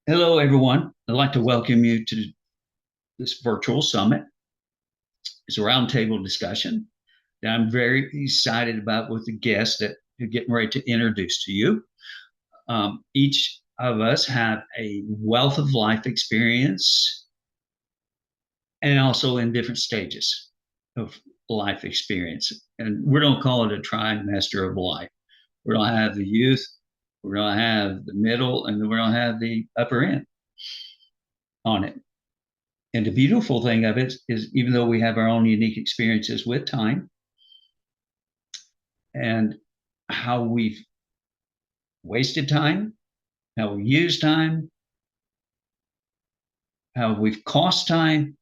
Hello, everyone. I'd like to welcome you to this virtual summit. It's a roundtable discussion that I'm very excited about with the guests that we're getting ready to introduce to you. Each of us have a wealth of life experience and also in different stages of life experience. And we don't call it a trimester of life. We don't have the youth, we don't have the middle, and we don't have the upper end on it. And the beautiful thing of it is, even though we have our own unique experiences with time and how we've wasted time, how we use time, how we've cost time,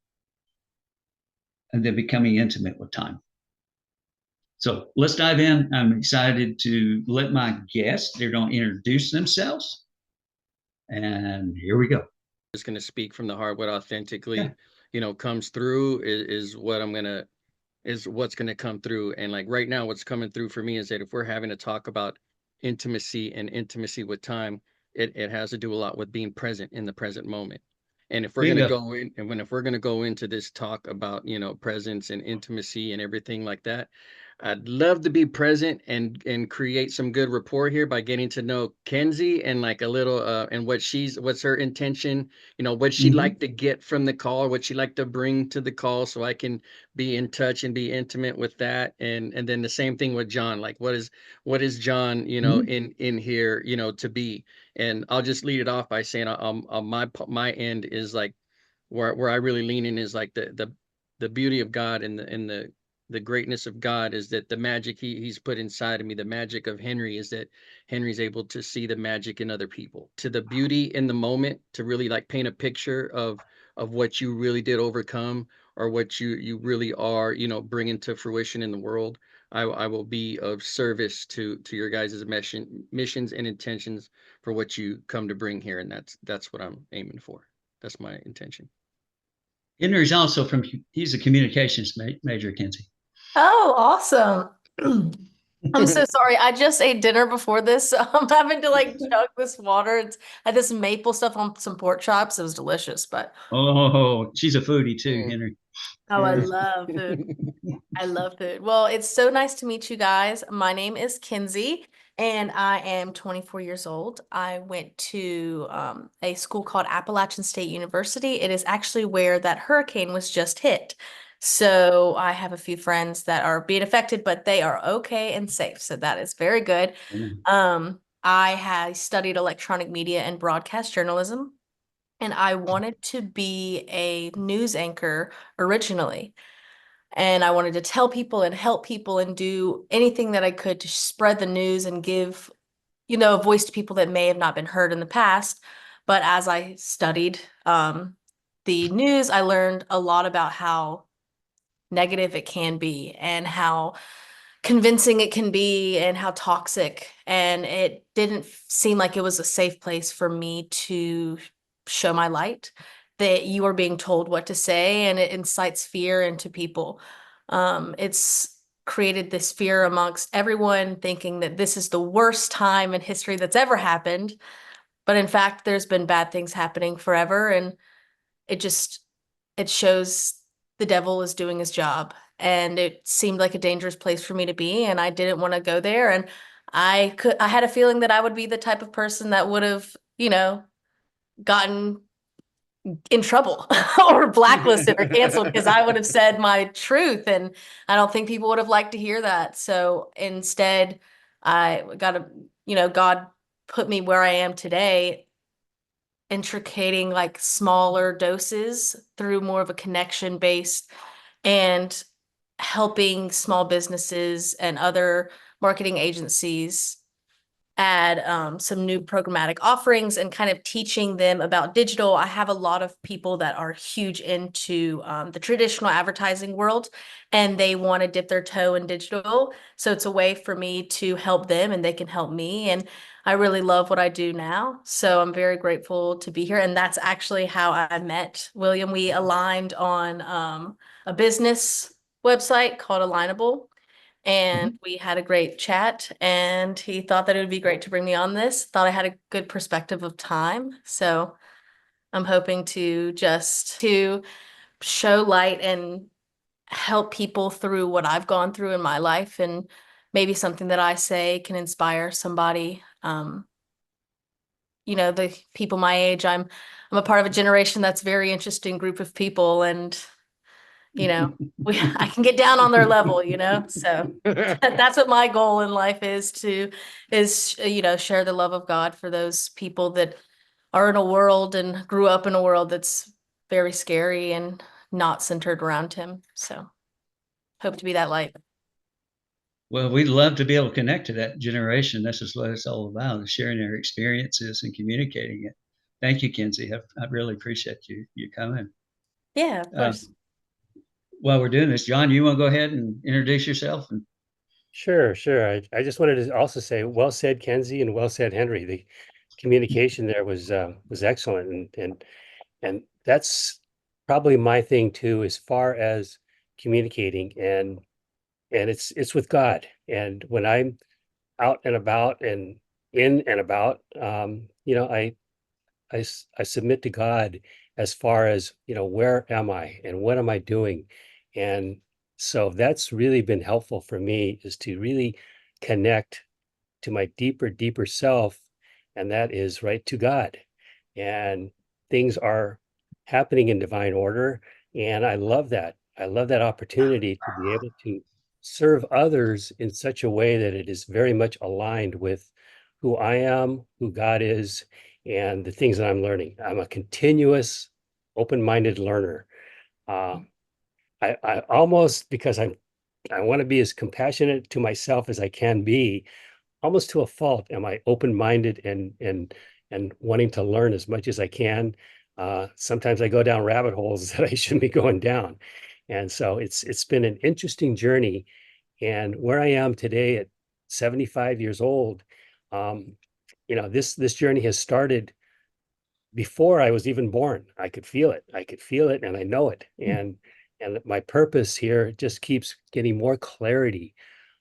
and then becoming intimate with time. So let's dive in. I'm excited to let my guests, they're going to introduce themselves. And here we go. Just going to speak from the heart. What Yeah. authentically, comes through is what is what's going to come through. And like right now, what's coming through for me is that if we're having to talk about intimacy and intimacy with time, it has to do a lot with being present in the present moment. And if we're going to Bingo. go in, and when if we're going to go into this talk about, presence and intimacy and everything like that, I'd love to be present and create some good rapport here by getting to know Kenzie and like a little and what's her intention, what she'd Mm-hmm. like to get from the call, what she'd like to bring to the call, so I can be in touch and be intimate with that. And then the same thing with John, like what is John, Mm-hmm. in here, to be. And I'll just lead it off by saying my end is like where I really lean in is like the beauty of God and the greatness of God is that the magic he's put inside of me, the magic of Henry is that Henry's able to see the magic in other people, to the beauty in the moment, to really like paint a picture of what you really did overcome, or what you really are, bringing to fruition in the world. I will be of service to your guys' missions and intentions for what you come to bring here, and that's what I'm aiming for. That's my intention. Henry's also he's a communications major, Kenzie. Oh, awesome. I'm so sorry. I just ate dinner before this, so I'm having to like chug this water. It's had this maple stuff on some pork chops. It was delicious, but Oh, she's a foodie too, Mm. Henry. oh, I love food. I love food. Well, it's so nice to meet you guys. My name is Kinsey, and I am 24 years old. I went to a school called Appalachian State University. It is actually where that hurricane was just hit. So I have a few friends that are being affected, but they are okay and safe. So that is very good. I had studied electronic media and broadcast journalism, and I wanted to be a news anchor originally. And I wanted to tell people and help people and do anything that I could to spread the news and give, a voice to people that may have not been heard in the past. But as I studied the news, I learned a lot about how negative it can be and how convincing it can be and how toxic. And it didn't seem like it was a safe place for me to show my light, that you are being told what to say and it incites fear into people. It's created this fear amongst everyone, thinking that this is the worst time in history that's ever happened. But in fact, there's been bad things happening forever. And it just, it shows the devil is doing his job. And it seemed like a dangerous place for me to be. And I didn't want to go there. And I had a feeling that I would be the type of person that would have, gotten in trouble or blacklisted or canceled because I would have said my truth. And I don't think people would have liked to hear that. So instead, I got to, God put me where I am today, intricating like smaller doses through more of a connection based and helping small businesses and other marketing agencies add some new programmatic offerings and kind of teaching them about digital. I have a lot of people that are huge into the traditional advertising world, and they want to dip their toe in digital. So it's a way for me to help them and they can help me. And I really love what I do now. So I'm very grateful to be here. And that's actually how I met William. We aligned on a business website called Alignable, and Mhm. we had a great chat, and he thought that it would be great to bring me on this. Thought I had a good perspective of time. So I'm hoping to show light and help people through what I've gone through in my life, and maybe something that I say can inspire somebody. The people my age, I'm a part of a generation that's very interesting group of people, and I can get down on their level, so that's what my goal in life is share the love of God for those people that are in a world and grew up in a world that's very scary and not centered around him. So hope to be that light. Well, we'd love to be able to connect to that generation. This is what it's all about, sharing their experiences and communicating it. Thank you, Kinsey. I really appreciate you coming. Yeah, of course. While we're doing this, John, you want to go ahead and introduce yourself? Sure, sure. I just wanted to also say, well said, Kenzie, and well said, Henry. The communication there was excellent, and that's probably my thing too, as far as communicating, and it's with God. And when I'm out and about and in and about, I submit to God as far as, where am I and what am I doing? And so that's really been helpful for me, is to really connect to my deeper self. And that is right to God. And things are happening in divine order. And I love that. I love that opportunity to be able to serve others in such a way that it is very much aligned with who I am, who God is, and the things that I'm learning. I'm a continuous, open-minded learner. Uh, I almost, because I want to be as compassionate to myself as I can be, almost to a fault, am I open-minded and wanting to learn as much as I can. Sometimes I go down rabbit holes that I shouldn't be going down. And so it's been an interesting journey. And where I am today at 75 years old, this journey has started before I was even born. I could feel it. I could feel it, and I know it. And my purpose here just keeps getting more clarity,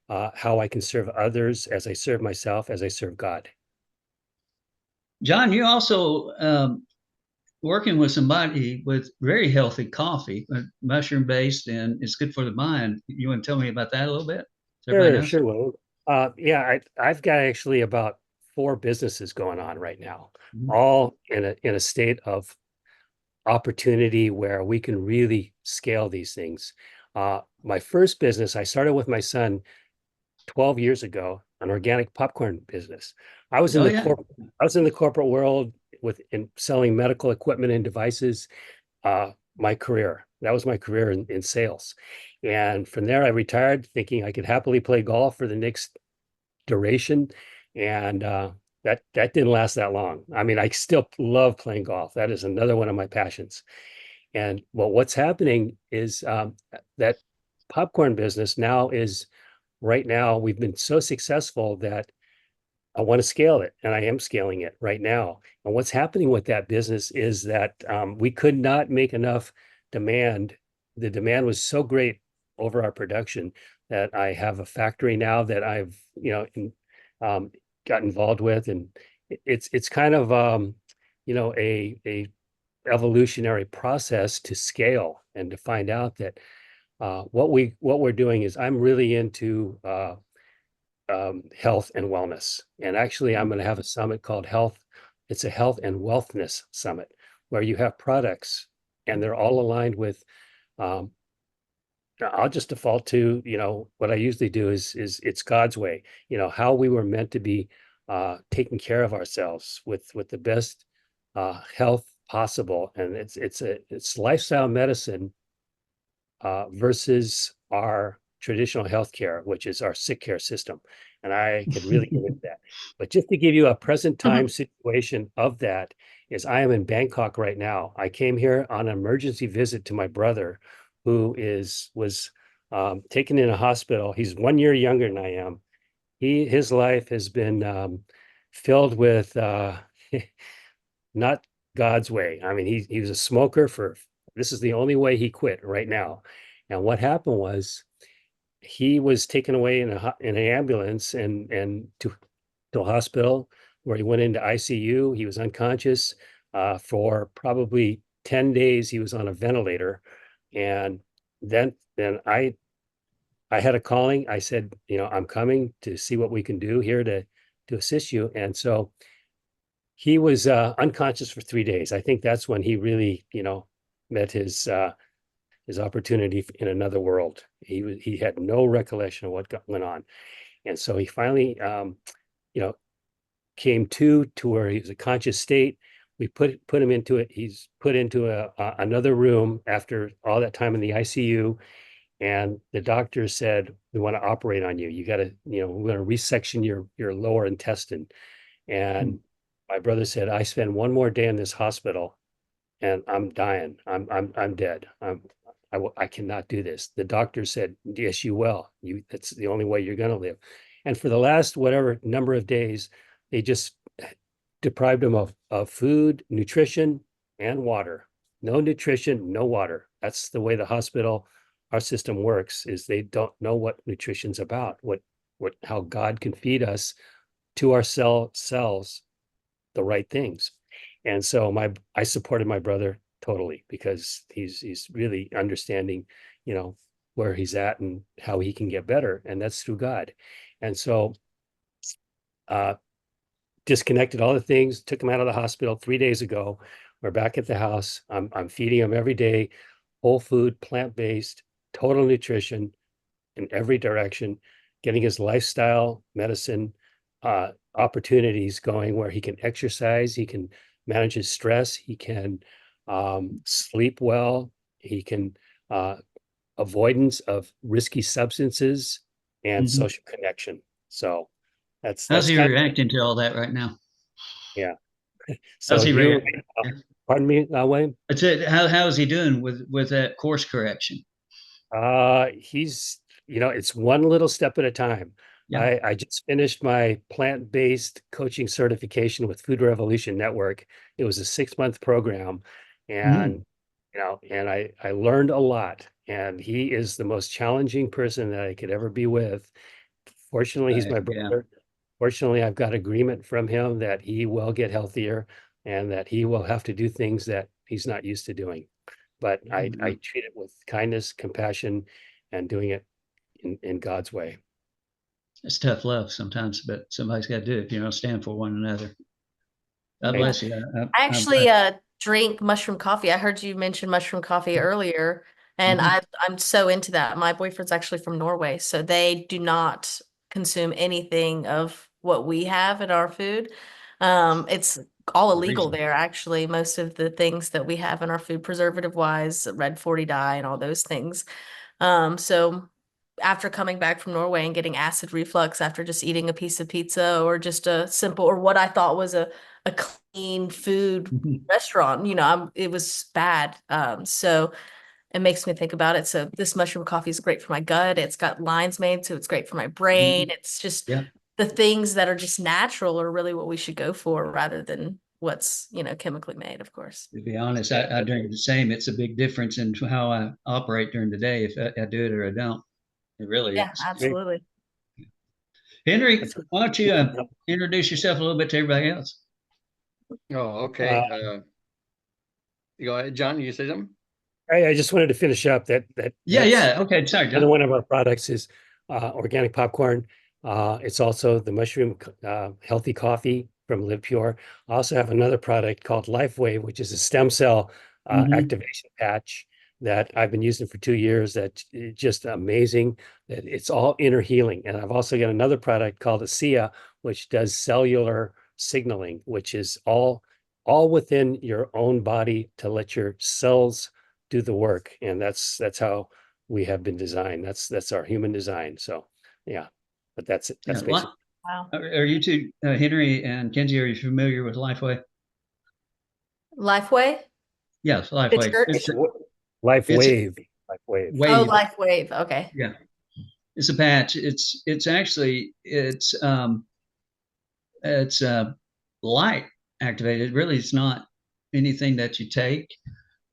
how I can serve others as I serve myself, as I serve God. John, you also working with somebody with very healthy coffee, mushroom based, and it's good for the mind. You want to tell me about that a little bit? So everybody Sure, knows. sure. Well, yeah, I've got actually about 4 businesses going on right now, Mhm. all in a state of opportunity where we can really scale these things. My first business, I started with my son 12 years ago, an organic popcorn business. I was in Oh the yeah. I was in the corporate world in selling medical equipment and devices. My career. That was my career in sales. And from there, I retired thinking I could happily play golf for the next duration. And that didn't last that long. I mean, I still love playing golf. That is another one of my passions. And well, what's happening is that popcorn business now is right now, we've been so successful that I want to scale it, and I am scaling it right now. And what's happening with that business is that we could not make enough demand. The demand was so great over our production that I have a factory now that I've got involved with, and it's kind of a evolutionary process to scale and to find out that what we're doing is I'm really into health and wellness. And actually, I'm going to have a summit called Health. It's a Health and Wealthness Summit, where you have products and they're all aligned with. Um, I'll just default to, what I usually do is it's God's way. How we were meant to be taking care of ourselves with the best health possible, and it's lifestyle medicine versus our traditional healthcare, which is our sick care system. And I could really get into that. But just to give you a present time situation of that is I am in Bangkok right now. I came here on an emergency visit to my brother, who was taken in a hospital. He's 1 year younger than I am. His life has been filled with not God's way. I mean, he was a smoker this is the only way he quit right now. And what happened was he was taken away in an ambulance and to a hospital where he went into ICU. He was unconscious. For probably 10 days, he was on a ventilator. And then I had a calling. I said, I'm coming to see what we can do here to assist you. And so he was unconscious for 3 days. I think that's when he really, met his opportunity in another world. He had no recollection of what went on. And so he finally, came to where he was a conscious state. We put him into it. He's put into another room after all that time in the ICU. And the doctor said, we want to operate on you. You got to, we're going to resection your lower intestine. And my brother said, I spend one more day in this hospital and I'm dying. I'm dead. I cannot do this. The doctor said, yes, you will. That's the only way you're going to live. And for the last whatever number of days, they just deprived him of food, nutrition, and water. No nutrition, no water. That's the way the hospital, our system works, is they don't know what nutrition's about, how God can feed us to our cells the right things. And so I supported my brother totally, because he's really understanding, where he's at and how he can get better. And that's through God. And so disconnected all the things, took him out of the hospital 3 days ago. We're back at the house. I'm feeding him every day, whole food, plant-based, total nutrition in every direction, getting his lifestyle, medicine, opportunities going where he can exercise, he can manage his stress, he can sleep well, he can avoidance of risky substances and social connection. So How's that's he kind of, reacting to all that right now? yeah. So How's he reacting? pardon me, Wayne. That's it. How is he doing with that course correction? He's, it's one little step at a time. Yeah. I just finished my plant-based coaching certification with Food Revolution Network. It was a 6-month program, and and I learned a lot. And he is the most challenging person that I could ever be with. Fortunately, he's my Yeah. brother. Fortunately, I've got agreement from him that he will get healthier and that he will have to do things that he's not used to doing. But I treat it with kindness, compassion, and doing it in God's way. It's tough love sometimes, but somebody's got to do it if you don't stand for one another. God Thanks. bless you. I actually drink mushroom coffee. I heard you mention mushroom coffee earlier, and I'm so into that. My boyfriend's actually from Norway, so they do not consume anything of what we have in our food. It's all illegal there, actually. Most of the things that we have in our food, preservative wise, red 40 dye and all those things. So after coming back from Norway and getting acid reflux after just eating a piece of pizza or just a simple, or what I thought was a clean food restaurant, it was bad. So it makes me think about it. So this mushroom coffee is great for my gut. It's got lion's mane, so it's great for my brain. It's just the things that are just natural are really what we should go for rather than what's, chemically made, of course. To be honest, I drink the same. It's a big difference in how I operate during the day, if I do it or I don't. It really Yeah, is. absolutely. Henry, why don't you introduce yourself a little bit to everybody else? Oh, okay. You go ahead, John, you say something? I just wanted to finish up that. Yeah. Okay, sorry, Another John. one of our products is organic popcorn. It's also the mushroom healthy coffee from Live Pure. I also have another product called LifeWave, which is a stem cell activation patch that I've been using for 2 years. That's just amazing. That it's all inner healing. And I've also got another product called ASEA, which does cellular signaling, which is all within your own body to let your cells do the work. And that's how we have been designed. That's our human design. So yeah, but that's it. That's basically. Wow. Are you two, Henry and Kenzie, are you familiar with Lifeway? Lifeway? Yes, The Lifeway. church? It's LifeWave. Wave. Oh, LifeWave. Okay. Yeah. It's a patch. It's actually light activated. Really, it's not anything that you take.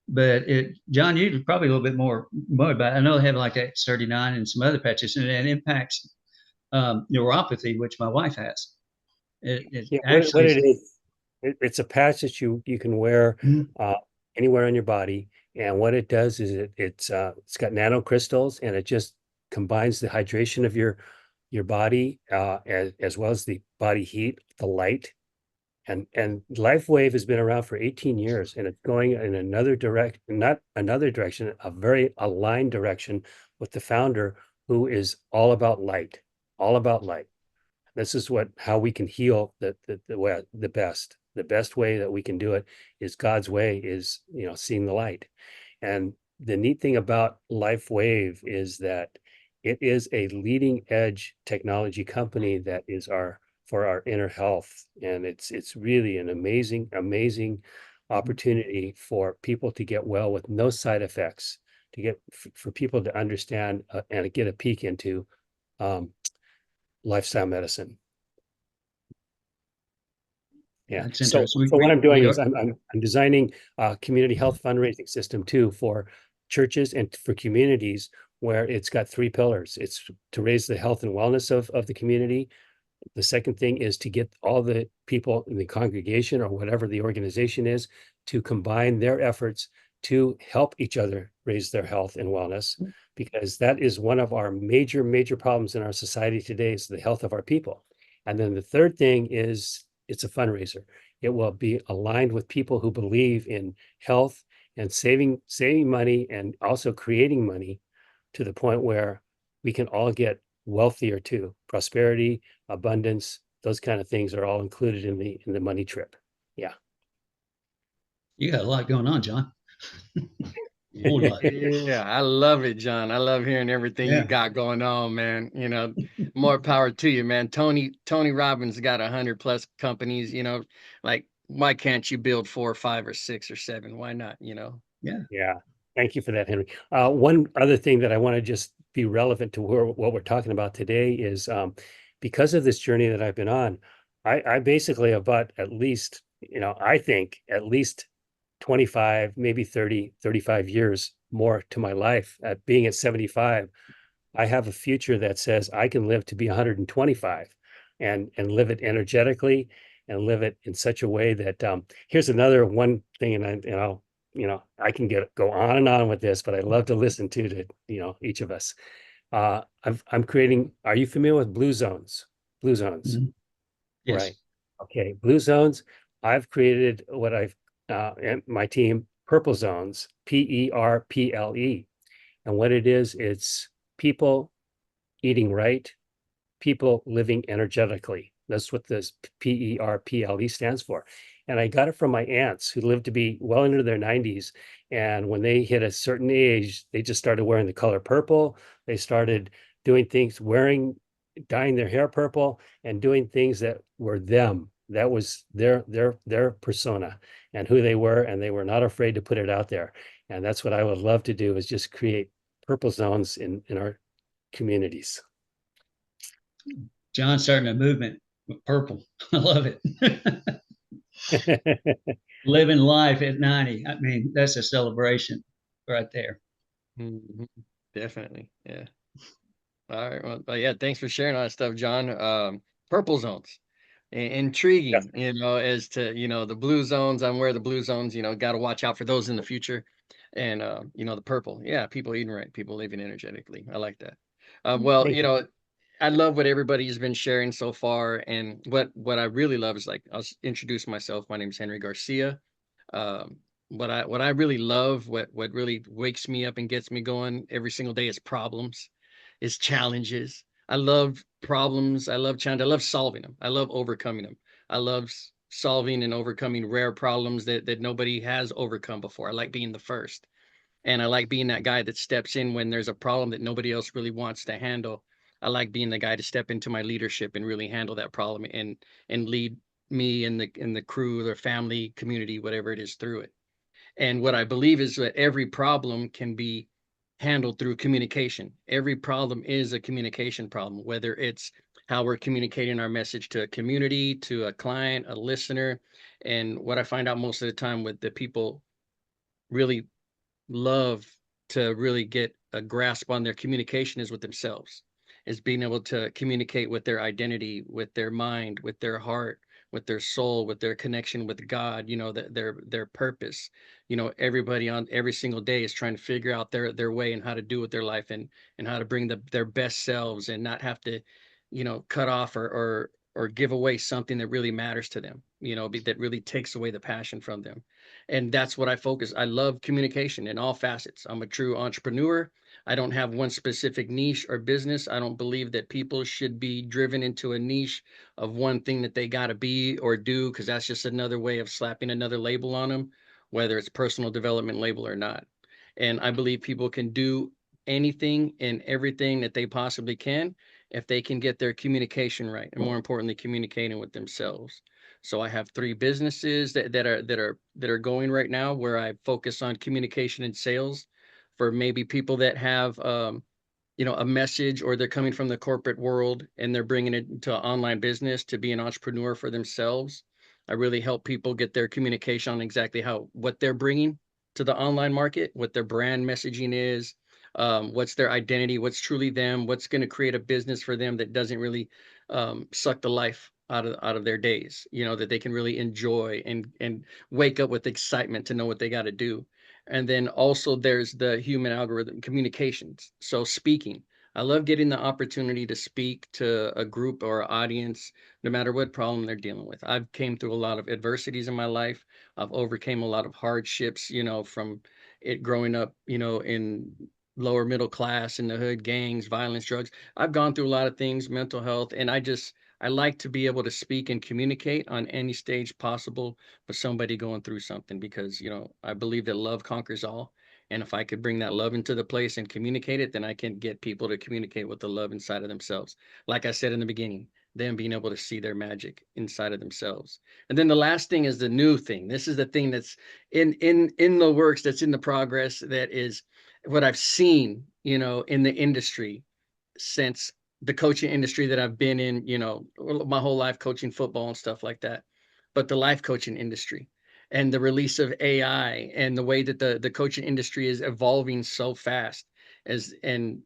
But John, you're probably a little bit more about it. I know they have like X39 and some other patches, and it impacts neuropathy, which my wife has. It Yeah, actually what it is. It's a patch that you can wear Mhm. anywhere on your body, and what it does is it's got nanocrystals, and it just combines the hydration of your body as well as the body heat, the light. And LifeWave has been around for 18 years, and it's going in another not another direction, a very aligned direction with the founder, who is all about light, all about light. This is how we can heal the best. The best way that we can do it is God's way, is, seeing the light. And the neat thing about LifeWave is that it is a leading edge technology company that is for our inner health. And it's really an amazing opportunity for people to get well with no side effects, for people to understand and get a peek into um, lifestyle medicine. Yeah. That's So interesting. what I'm doing We is are, I'm designing a community health fundraising system too, for churches and for communities, where it's got three pillars. It's to raise the health and wellness of the community. The second thing is to get all the people in the congregation, or whatever the organization is, to combine their efforts to help each other raise their health and wellness, because that is one of our major problems in our society today, is the health of our people. And then the third thing is it's a fundraiser. It will be aligned with people who believe in health and saving money, and also creating money, to the point where we can all get wealthier too. Prosperity, abundance, those kind of things are all included in the money trip. Yeah. you got a lot going on, John. A whole lot. Yeah, I love it, John. I love hearing everything you Yeah. got going on, man. More power to you, man. Tony Robbins got 100+ companies, like, why can't you build 4 or 5 or 6 or 7? Why not, Yeah. Yeah. Thank you for that, Henry. One other thing that I want to just be relevant to what we're talking about today is, because of this journey that I've been on, I basically have bought at least, I think at least 25, maybe 30, 35 years more to my life. At being at 75, I have a future that says I can live to be 125, and live it energetically, and live it in such a way that, here's another one thing, I can go on and on with this, but I love to listen to each of us. I'm creating, are you familiar with blue zones? Blue zones. Mhm. Right. Yes. Okay. Blue zones. I've created and my team, purple zones, PERPLE. And what it is, it's people eating right, people living energetically. That's what this PERPLE stands for. And I got it from my aunts, who lived to be well into their 90s. And when they hit a certain age, they just started wearing the color purple. They started doing things, dyeing their hair purple, and doing things that were them. That was their persona and who they were, and they were not afraid to put it out there. And that's what I would love to do, is just create purple zones in our communities. John's starting a movement with purple. I love it. Living life at 90. I mean, that's a celebration right there. Mhm. Definitely. Yeah. All right. Well, yeah, thanks for sharing all that stuff, John. Purple zones. Yes. Intriguing, as to, the blue zones. I'm aware of the blue zones, got to watch out for those in the future. And, the purple. Yeah, people eating right, people living energetically. I like that. Well, Thank you. I love what everybody's been sharing so far. And what I really love is, like, I'll introduce myself. My name is Henry Garcia. Um, what I really love, what really wakes me up and gets me going every single day, is problems, is challenges. I love problems. I love challenge. I love solving them. I love overcoming them. I love solving and overcoming rare problems that nobody has overcome before. I like being the first, and I like being that guy that steps in when there's a problem that nobody else really wants to handle. I like being the guy to step into my leadership and really handle that problem, and lead me and the crew, their family, community, whatever it is, through it. And what I believe is that every problem can be handled through communication. Every problem is a communication problem, whether it's how we're communicating our message to a community, to a client, a listener. And what I find out most of the time, with the people really love to really get a grasp on their communication, is with themselves, is being able to communicate with their identity, with their mind, with their heart, with their soul, with their connection with God, you know, their purpose. You know, everybody on every single day is trying to figure out their way and how to do with their life, and how to bring their best selves and not have to, you know, cut off or give away something that really matters to them, you know, that really takes away the passion from them. And that's what I focus. I love communication in all facets. I'm a true entrepreneur. I don't have one specific niche or business. I don't believe that people should be driven into a niche of one thing that they got to be or do, because that's just another way of slapping another label on them, whether it's personal development label or not. And I believe people can do anything and everything that they possibly can if they can get their communication right, and more importantly, communicating with themselves. So I have 3 businesses that are going right now, where I focus on communication and sales for maybe people that have you know, a message, or they're coming from the corporate world and they're bringing it into online business to be an entrepreneur for themselves. I really help people get their communication on exactly what they're bringing to the online market, what their brand messaging is, what's their identity, what's truly them, what's going to create a business for them that doesn't really suck the life out of their days, you know, that they can really enjoy and wake up with excitement to know what they got to do. And then also there's the human algorithm communications. So speaking, I love getting the opportunity to speak to a group or audience, no matter what problem they're dealing with. I've came through a lot of adversities in my life. I've overcame a lot of hardships, you know, from it growing up, you know, in lower middle class, in the hood, gangs, violence, drugs. I've gone through a lot of things, mental health, and I like to be able to speak and communicate on any stage possible for somebody going through something, because, you know, I believe that love conquers all. And if I could bring that love into the place and communicate it, then I can get people to communicate with the love inside of themselves. Like I said in the beginning, them being able to see their magic inside of themselves. And then the last thing is the new thing. This is the thing that's in the works, that's in the progress, that is what I've seen, you know, in the industry since the coaching industry that I've been in, you know, my whole life, coaching football and stuff like that. But the life coaching industry and the release of AI and the way that the coaching industry is evolving so fast, and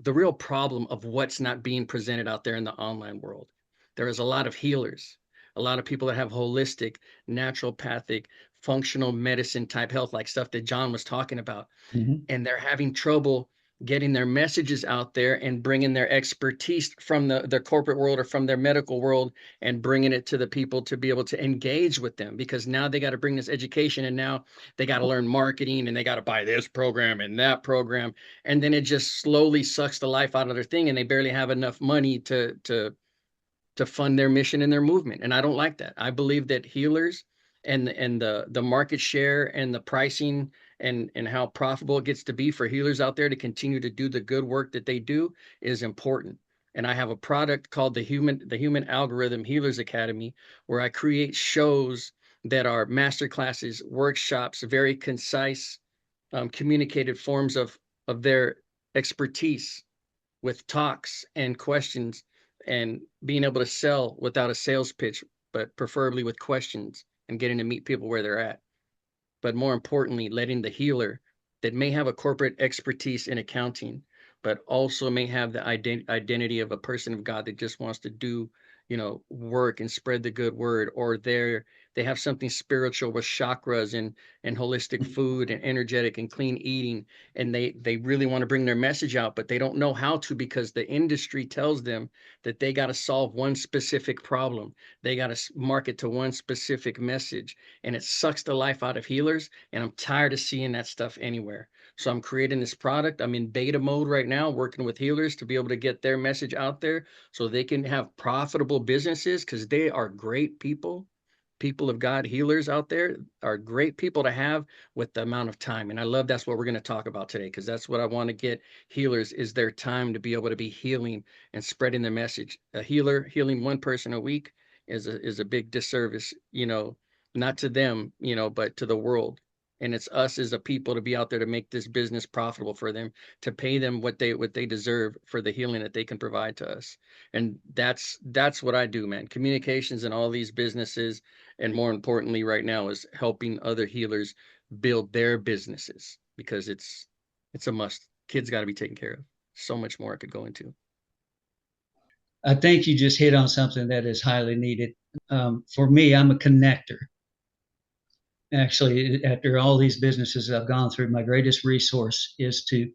the real problem of what's not being presented out there in the online world. There is a lot of healers, a lot of people that have holistic, naturopathic, functional medicine type health, like stuff that John was talking about, Mhm. and they're having trouble getting their messages out there and bringing their expertise from the corporate world or from their medical world, and bringing it to the people to be able to engage with them, because now they got to bring this education, and now they got to learn marketing, and they got to buy this program and that program, and then it just slowly sucks the life out of their thing, and they barely have enough money to fund their mission and their movement. And I don't like that. I believe that healers and the market share and the pricing and how profitable it gets to be for healers out there to continue to do the good work that they do is important. And I have a product called the Human Algorithm Healers Academy, where I create shows that are master classes, workshops, very concise, communicated forms of their expertise, with talks and questions, and being able to sell without a sales pitch, but preferably with questions, and getting to meet people where they're at. But more importantly, letting the healer that may have a corporate expertise in accounting, but also may have the identity of a person of God that just wants to do, you know, work and spread the good word, or they have something spiritual with chakras and holistic food and energetic and clean eating, and they really want to bring their message out, but they don't know how to, because the industry tells them that they got to solve one specific problem, they got to market to one specific message, and it sucks the life out of healers. And I'm tired of seeing that stuff anywhere. So I'm creating this product. I'm in beta mode right now, working with healers to be able to get their message out there so they can have profitable businesses, because they are great people. People of God, healers out there are great people to have with the amount of time. And I love that's what we're going to talk about today, because that's what I want to get healers, is their time to be able to be healing and spreading the message. A healer healing one person a week is a big disservice, you know, not to them, you know, but to the world. And it's us as a people to be out there to make this business profitable for them, to pay them what they deserve for the healing that they can provide to us. And that's what I do, man. Communications in all these businesses, and more importantly right now, is helping other healers build their businesses, because it's a must. Kids got to be taken care of. So much more I could go into. I think you just hit on something that is highly needed. For me, I'm a connector. Actually, after all these businesses I've gone through, my greatest resource is to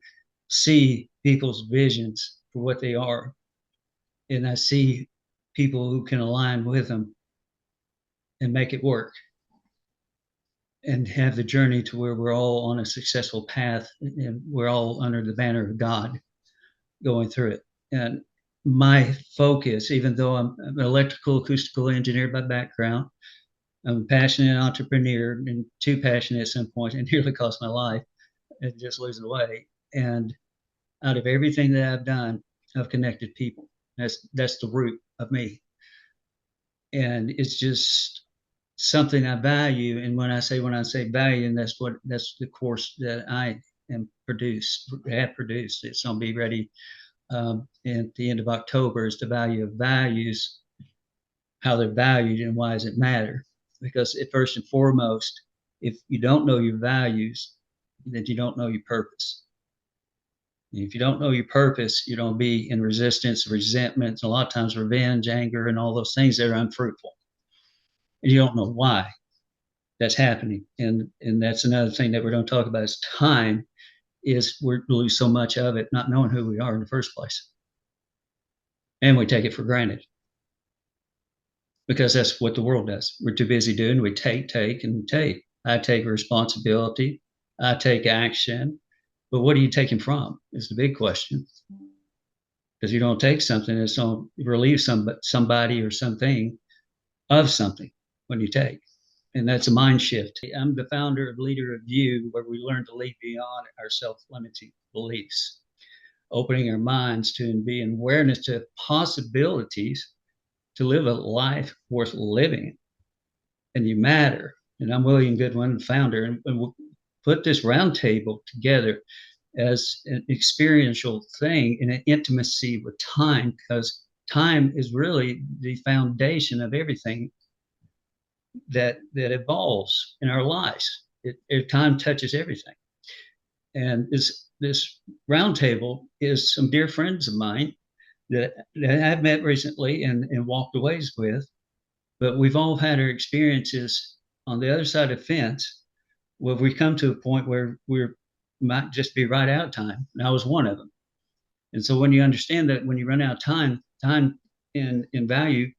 see people's visions for what they are. And I see people who can align with them and make it work and have the journey to where we're all on a successful path and we're all under the banner of God going through it. And my focus, even though I'm an electrical acoustical engineer by background, I'm a passionate entrepreneur and too passionate at some point and nearly cost my life and just losing the way. And out of everything that I've done, I've connected people. That's the root of me. And it's just something I value. And when I say value, and that's the course that I have produced. It's going to be ready at the end of October. Is the value of values, how they're valued, and why does it matter? Because first and foremost, if you don't know your values, then you don't know your purpose. If you don't know your purpose, you're going to be in resistance, resentment, a lot of times revenge, anger, and all those things that are unfruitful. And you don't know why that's happening. And that's another thing that we're going to talk about is time. Is we lose so much of it not knowing who we are in the first place. And we take it for granted. Because that's what the world does. We're too busy doing. We take, and take. I take responsibility. I take action. But what are you taking from is the big question. Because you don't take something that's going to relieve somebody or something of something when you take. And that's a mind shift. I'm the founder of Leader of You, where we learn to lead beyond our self-limiting beliefs, opening our minds to and being awareness to possibilities to live a life worth living. And you matter. And I'm William Goodwin, the founder, and we'll put this roundtable together as an experiential thing in an intimacy with time, because time is really the foundation of everything that evolves in our lives. Time touches everything. And this roundtable is some dear friends of mine that I've met recently and walked away with, but we've all had our experiences on the other side of the fence where we come to a point where we might just be right out of time. And I was one of them. And so when you understand that when you run out of time in value,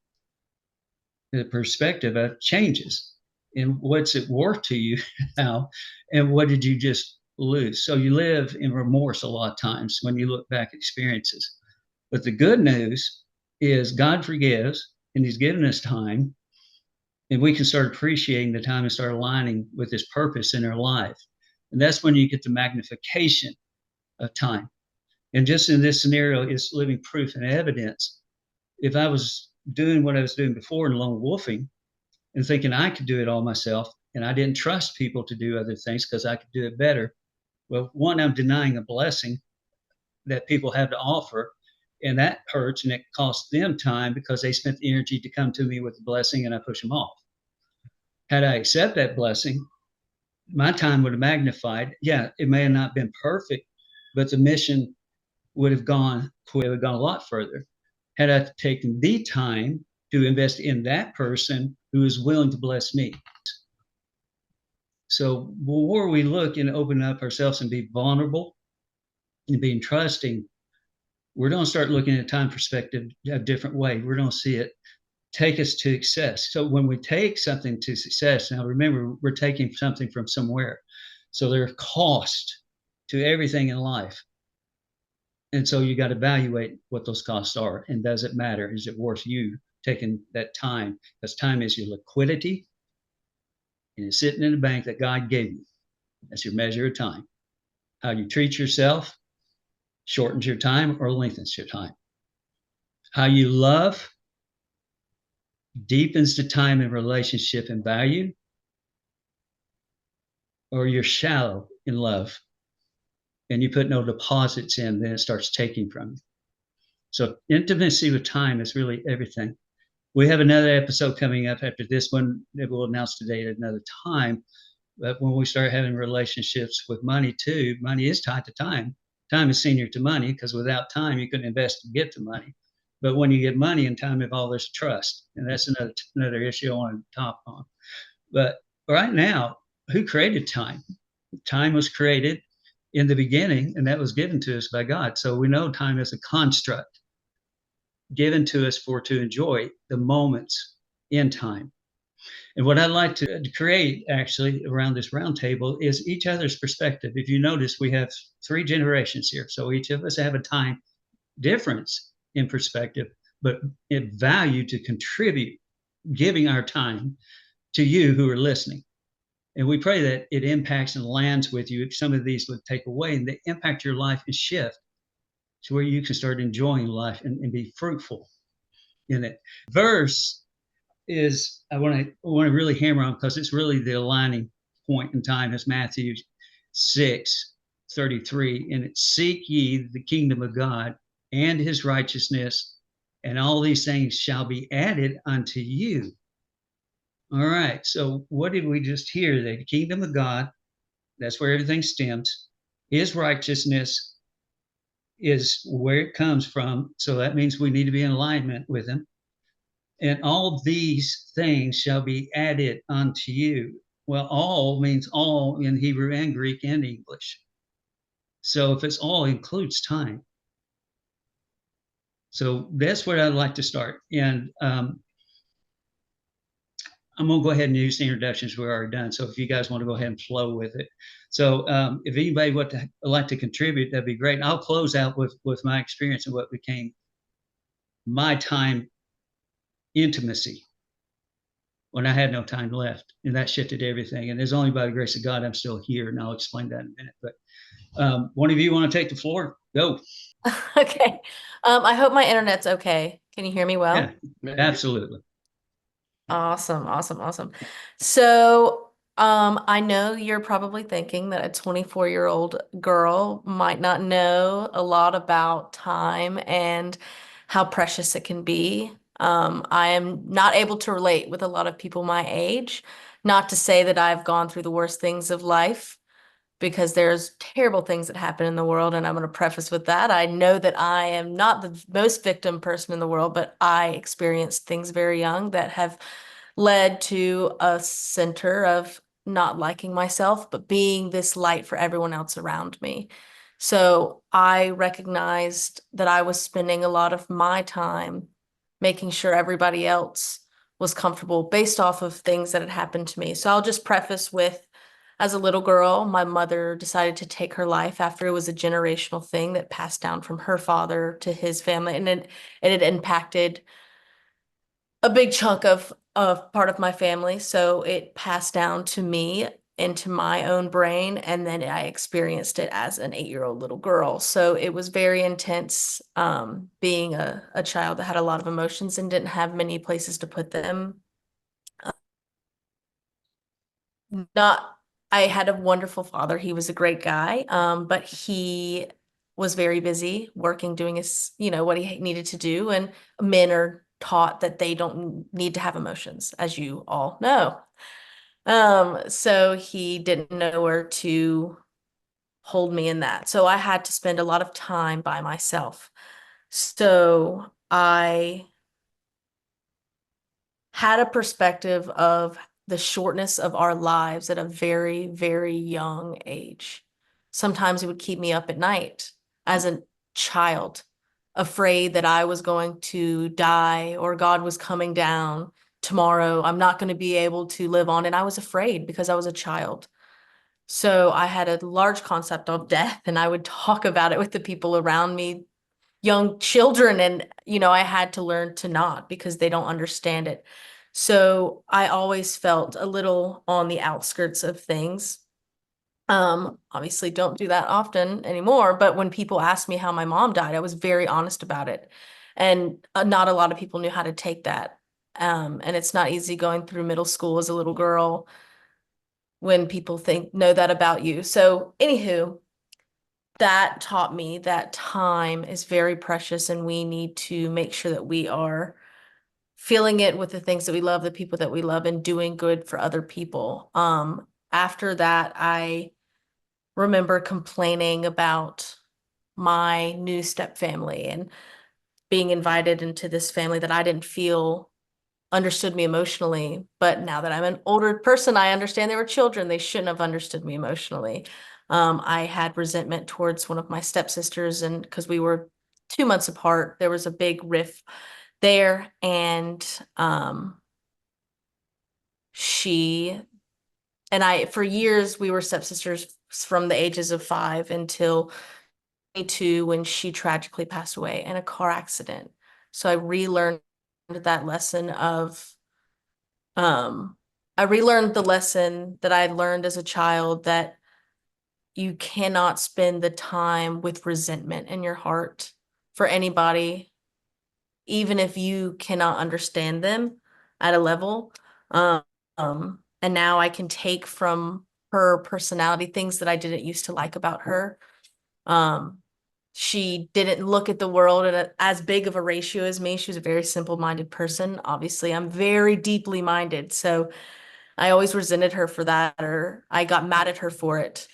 the perspective changes. And what's it worth to you now? And what did you just lose? So you live in remorse a lot of times when you look back at experiences. But the good news is God forgives and He's given us time, and we can start appreciating the time and start aligning with His purpose in our life. And that's when you get the magnification of time. And just in this scenario, it's living proof and evidence. If I was doing what I was doing before and lone wolfing and thinking I could do it all myself, and I didn't trust people to do other things because I could do it better, well, one, I'm denying a blessing that people have to offer. And that hurts, and it costs them time because they spent the energy to come to me with the blessing and I push them off. Had I accept that blessing, my time would have magnified. Yeah, it may have not been perfect, but the mission would have gone a lot further. Had I taken the time to invest in that person who is willing to bless me. So the more we look and open up ourselves and be vulnerable and being trusting, we're going to start looking at time perspective a different way. We're going to see it take us to success. So when we take something to success, now remember, we're taking something from somewhere. So there's cost to everything in life. And so you got to evaluate what those costs are. And does it matter? Is it worth you taking that time? Because time is your liquidity, and it's sitting in the bank that God gave you. That's your measure of time. How you treat yourself shortens your time or lengthens your time. How you love deepens the time and relationship and value, or you're shallow in love and you put no deposits in, then it starts taking from you. So intimacy with time is really everything. We have another episode coming up after this one that we'll announce today at another time. But when we start having relationships with money too, money is tied to time. Time is senior to money, because without time, you couldn't invest to get the money. But when you get money and time involved, there's trust, and that's another issue I want to talk on. But right now, who created time? Time was created in the beginning, and that was given to us by God. So we know time is a construct given to us to enjoy the moments in time. And what I'd like to create actually around this round table is each other's perspective. If you notice, we have 3 generations here. So each of us have a time difference in perspective, but in value to contribute, giving our time to you who are listening. And we pray that it impacts and lands with you. If some of these would take away and they impact your life and shift to where you can start enjoying life and be fruitful in it. Verse is I want to really hammer on because it's really the aligning point in time is Matthew 6:33, and it's seek ye the kingdom of God and his righteousness, and all these things shall be added unto you. All right, so what did we just hear? The kingdom of God, that's where everything stems. His righteousness is where it comes from. So that means we need to be in alignment with him. And all these things shall be added unto you. Well, all means all in Hebrew and Greek and English. So if it's all, includes time. So that's where I'd like to start. And I'm going to go ahead and use the introductions we've already done. So if you guys want to go ahead and flow with it. So if anybody would like to contribute, that'd be great. And I'll close out with my experience and what became my time intimacy when I had no time left. And that shifted everything. And it's only by the grace of God I'm still here. And I'll explain that in a minute. But one of you want to take the floor? Go. Okay. I hope my internet's okay. Can you hear me well? Yeah, absolutely. Awesome, awesome, awesome. So, I know you're probably thinking that a 24-year-old girl might not know a lot about time and how precious it can be. I am not able to relate with a lot of people my age. Not to say that I've gone through the worst things of life, because there's terrible things that happen in the world, and I'm going to preface with that. I know that I am not the most victim person in the world, but I experienced things very young that have led to a center of not liking myself, but being this light for everyone else around me. So I recognized that I was spending a lot of my time making sure everybody else was comfortable based off of things that had happened to me. So I'll just preface with, as a little girl, my mother decided to take her life after it was a generational thing that passed down from her father to his family. And it had impacted a big chunk of part of my family. So it passed down to me into my own brain. And then I experienced it as an 8-year-old little girl. So it was very intense, being a child that had a lot of emotions and didn't have many places to put them. I had a wonderful father. He was a great guy, but he was very busy working, doing his, what he needed to do. And men are taught that they don't need to have emotions, as you all know. So he didn't know where to hold me in that. So I had to spend a lot of time by myself. So I had a perspective of the shortness of our lives at a very, very young age. Sometimes it would keep me up at night as a child, afraid that I was going to die or God was coming down tomorrow. I'm not going to be able to live on. And I was afraid because I was a child. So I had a large concept of death, and I would talk about it with the people around me, young children, and I had to learn to not, because they don't understand it. So I always felt a little on the outskirts of things. Obviously don't do that often anymore, but when people asked me how my mom died, I was very honest about it. And not a lot of people knew how to take that. And it's not easy going through middle school as a little girl when people know that about you. So anywho, that taught me that time is very precious, and we need to make sure that we are filling it with the things that we love, the people that we love, and doing good for other people. After that, I remember complaining about my new step family, and being invited into this family that I didn't feel understood me emotionally. But now that I'm an older person, I understand they were children. They shouldn't have understood me emotionally. I had resentment towards one of my stepsisters, and because we were 2 months apart, there was a big riff there. And she and I, for years, we were stepsisters from the ages of 5 until 22, when she tragically passed away in a car accident. So I relearned that lesson of, I relearned the lesson that I had learned as a child, that you cannot spend the time with resentment in your heart for anybody, even if you cannot understand them at a level. And now I can take from her personality things that I didn't used to like about her. She didn't look at the world at as big of a ratio as me. She was a very simple-minded person. Obviously, I'm very deeply minded, so I always resented her for that, or I got mad at her for it.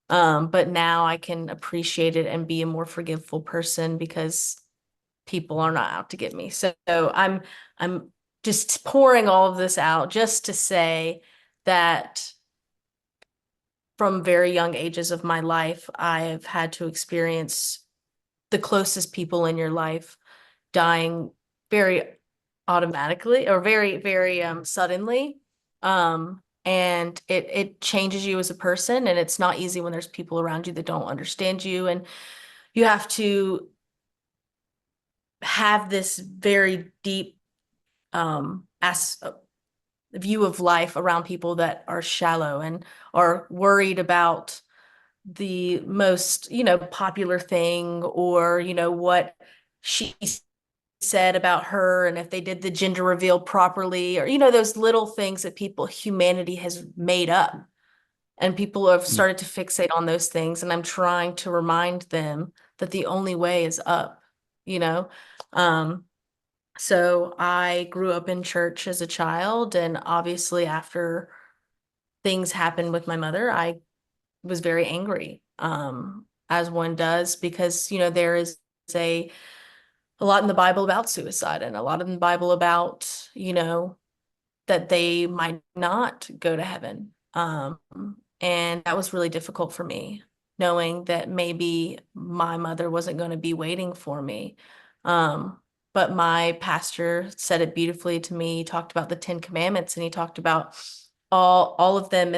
But now I can appreciate it and be a more forgiveful person, because people are not out to get me. So I'm just pouring all of this out just to say that from very young ages of my life, I've had to experience the closest people in your life dying very automatically, or very, very suddenly. And it changes you as a person, and it's not easy when there's people around you that don't understand you, and you have to have this very deep as view of life around people that are shallow and are worried about the most, popular thing, or, what she said about her, and if they did the gender reveal properly, or, those little things that humanity has made up. And people have started to fixate on those things. And I'm trying to remind them that the only way is up, you know? So I grew up in church as a child, and obviously after things happened with my mother, I was very angry, as one does, because, there is a a lot in the Bible about suicide, and a lot in the Bible about, that they might not go to heaven. And that was really difficult for me, knowing that maybe my mother wasn't going to be waiting for me. But my pastor said it beautifully to me. He talked about the 10 Commandments, and he talked about all of them.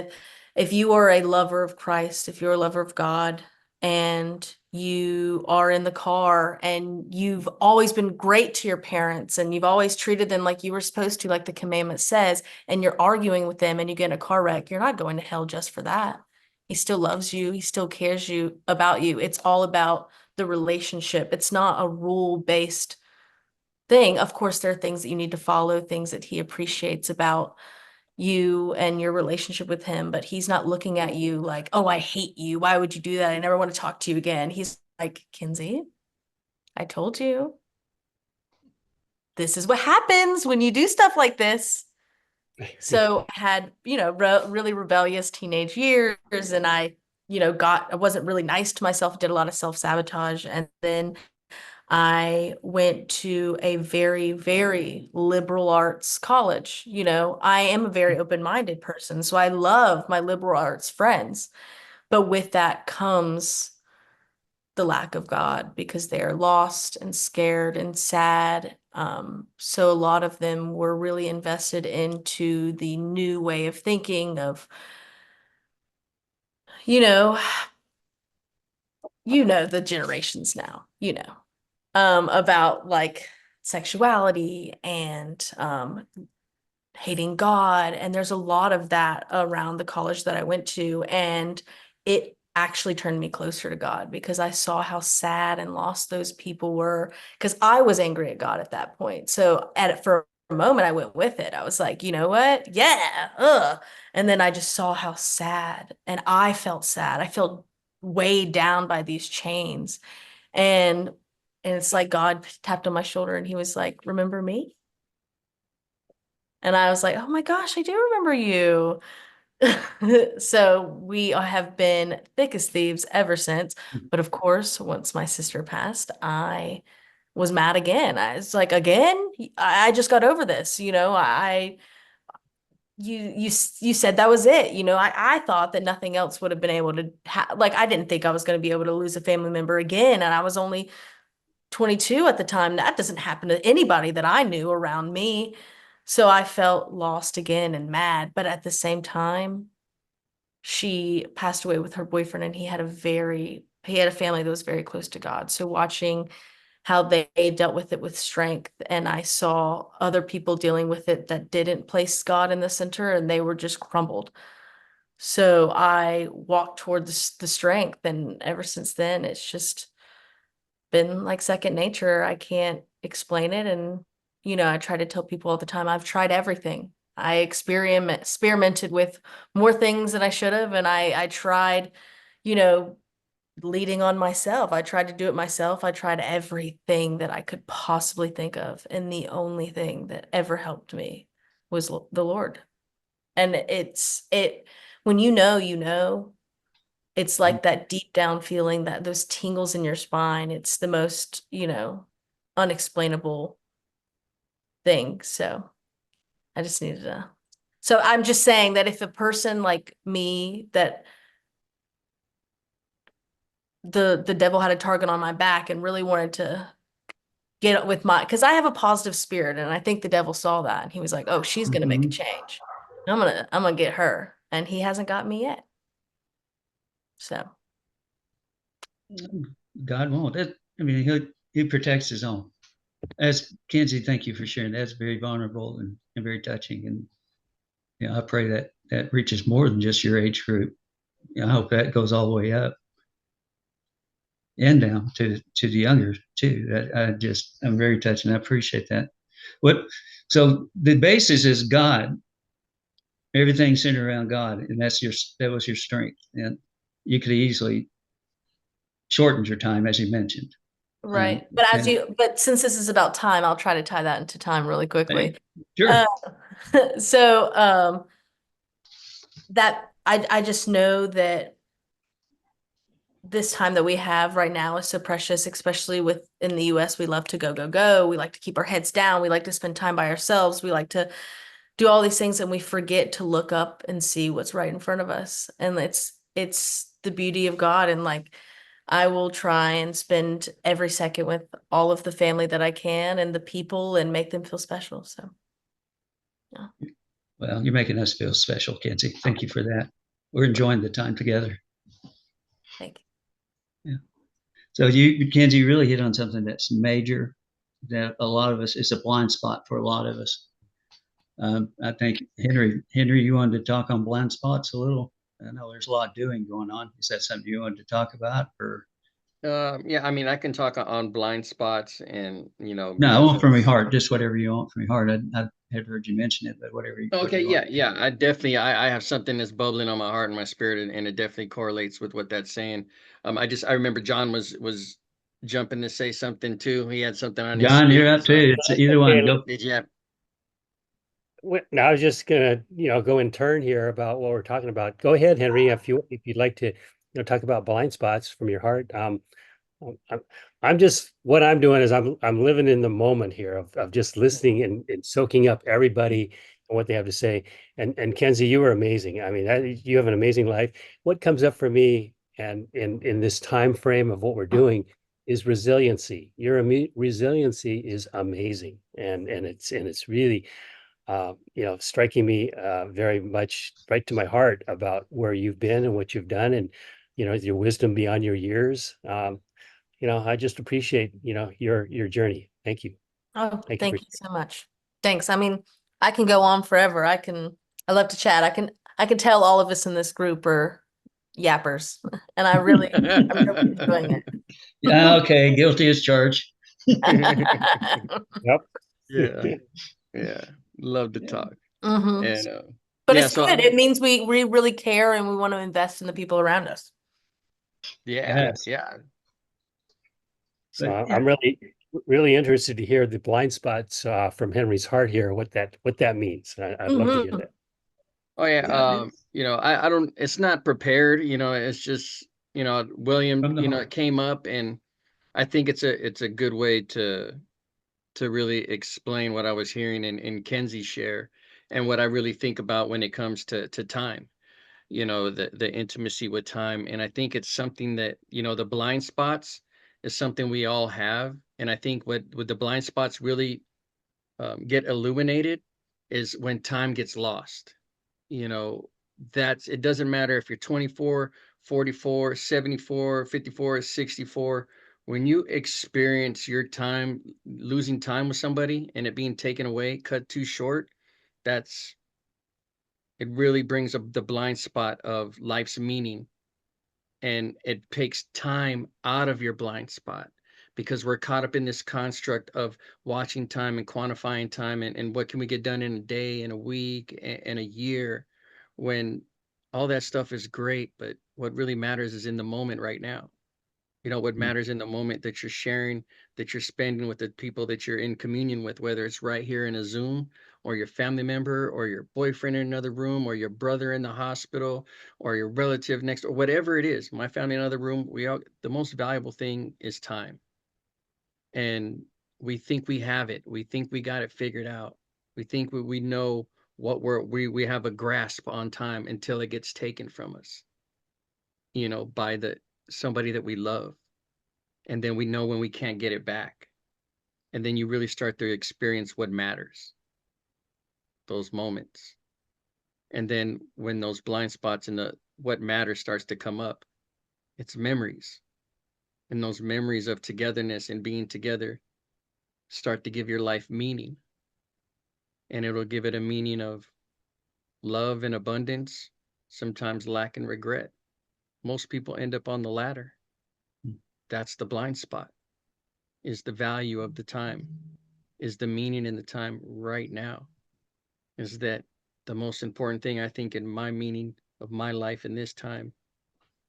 If you are a lover of Christ, if you're a lover of God, and you are in the car, and you've always been great to your parents, and you've always treated them like you were supposed to, like the commandment says, and you're arguing with them and you get in a car wreck, you're not going to hell just for that. He still loves you. He still cares about you. It's all about the relationship. It's not a rule-based thing. Of course, there are things that you need to follow, things that he appreciates about you and your relationship with him, but he's not looking at you like, oh, I hate you. Why would you do that? I never want to talk to you again. He's like, Kinsey, I told you. This is what happens when you do stuff like this. So I had, really rebellious teenage years, and I wasn't really nice to myself, did a lot of self-sabotage. And then I went to a very, very liberal arts college. I am a very open-minded person, so I love my liberal arts friends. But with that comes the lack of God, because they are lost and scared and sad. So a lot of them were really invested into the new way of thinking of, you know, the generations now, about like sexuality and hating God. And there's a lot of that around the college that I went to. And it actually turned me closer to God, because I saw how sad and lost those people were, because I was angry at God at that point. So for a moment, I went with it. I was like, you know what? Yeah. Ugh. And then I just saw how sad, and I felt sad. I felt weighed down by these chains. And it's like God tapped on my shoulder, and he was like, remember me? And I was like, oh my gosh, I do remember you. So we have been thick as thieves ever since. But of course, once my sister passed, I was mad again. I was like, again, I just got over this, you said that was it. I thought that nothing else would have been able to like, I didn't think I was going to be able to lose a family member again. And I was only 22 at the time. That doesn't happen to anybody that I knew around me. So I felt lost again and mad. But at the same time, she passed away with her boyfriend, and he had a family that was very close to God. So watching how they dealt with it with strength, and I saw other people dealing with it that didn't place God in the center, and they were just crumbled. So I walked toward the strength, and ever since then, it's just been like second nature. I can't explain it. And, I try to tell people all the time, I've tried everything. I experimented with more things than I should have. And I tried, you know, leading on myself. I tried to do it myself. I tried everything that I could possibly think of. And the only thing that ever helped me was the Lord. And when it's like that deep down feeling, that those tingles in your spine. It's the most, unexplainable thing. So I just needed to. So I'm just saying that if a person like me, that the devil had a target on my back and really wanted to get with because I have a positive spirit, and I think the devil saw that, and he was like, "Oh, she's gonna make a change. I'm gonna get her," and he hasn't got me yet. So. God won't. I mean, he protects his own. As Kenzie, thank you for sharing. That's very vulnerable and very touching. And I pray that reaches more than just your age group. I hope that goes all the way up and down to the younger too. I'm very touched, and I appreciate that. So the basis is God. Everything centered around God, and that was your strength. And you could easily shorten your time, as you mentioned. Right. But since this is about time, I'll try to tie that into time really quickly. Sure. So that I just know that this time that we have right now is so precious, especially in the US. We love to go, go, go. We like to keep our heads down. We like to spend time by ourselves. We like to do all these things, and we forget to look up and see what's right in front of us. And it's the beauty of God. And like, I will try and spend every second with all of the family that I can and the people, and make them feel special. So, yeah. Well, you're making us feel special, Kenzie. Thank you for that. We're enjoying the time together. Thank you. Yeah. So Kenzie, you really hit on something that's major, that a lot of us, it's a blind spot for a lot of us. I think Henry, you wanted to talk on blind spots a little. I know there's a lot doing going on. Is that something you wanted to talk about, or? Yeah, I mean, I can talk on blind spots and, No, I want from your heart, just whatever you want from your heart. I had heard you mention it, but whatever. Okay, yeah. I definitely, I have something that's bubbling on my heart and my spirit, and it definitely correlates with what that's saying. I remember John was jumping to say something too. He had something on his John, spirit. you're up too. It's either one. Go. Did you have? Now I was just gonna, go in turn here about what we're talking about. Go ahead, Henry, if you'd like to, talk about blind spots from your heart. I'm just, what I'm doing is I'm living in the moment here of just listening and soaking up everybody and what they have to say. And Kenzie, you are amazing. I mean, you have an amazing life. What comes up for me and in this time frame of what we're doing is resiliency. Resiliency is amazing, and it's really striking me very much right to my heart about where you've been and what you've done, and your wisdom beyond your years. I just appreciate your journey. Thank you. Oh, Thank thank you you so much. Thanks. I mean, I can go on forever. I love to chat. I can tell all of us in this group are yappers, and I'm really enjoying it. Yeah. Okay. Guilty as charged. Yep. Yeah. Love to talk. Mhm. And But yeah, it's so good. It means we really care, and we want to invest in the people around us. Yes. yeah. So But, I'm really interested to hear the blind spots from Henry's heart here, what that means. I'd love to hear Mhm. that. Oh yeah. I don't. It's not prepared. It's just William. From the heart. It came up, and I think it's a good way to really explain what I was hearing in Kenzie's share and what I really think about when it comes to time, the intimacy with time. And I think it's something that, the blind spots is something we all have. And I think what the blind spots really get illuminated is when time gets lost. You know, it doesn't matter if you're 24, 44, 74, 54, 64. When you experience your time losing time with somebody and it being taken away, cut too short, that's it really brings up the blind spot of life's meaning, and it takes time out of your blind spot because we're caught up in this construct of watching time and quantifying time, and what can we get done in a day, in a week, and a year, when all that stuff is great, but what really matters is in the moment right now. What Mm. matters in the moment that you're sharing, that you're spending with the people that you're in communion with, whether it's right here in a Zoom, or your family member, or your boyfriend in another room, or your brother in the hospital, or your relative next, or whatever it is. My family in another room. The most valuable thing is time. And we think we have it. We think we got it figured out. We think we know what we have a grasp on time until it gets taken from us, by somebody that we love. And then we know when we can't get it back. And then you really start to experience what matters, those moments. And then when those blind spots and the what matters starts to come up, it's memories. And those memories of togetherness and being together start to give your life meaning. And it'll give it a meaning of love and abundance, sometimes lack and regret. Most people end up on the latter. That's the blind spot, is the value of the time, is the meaning in the time right now. Is that the most important thing I think in my meaning of my life in this time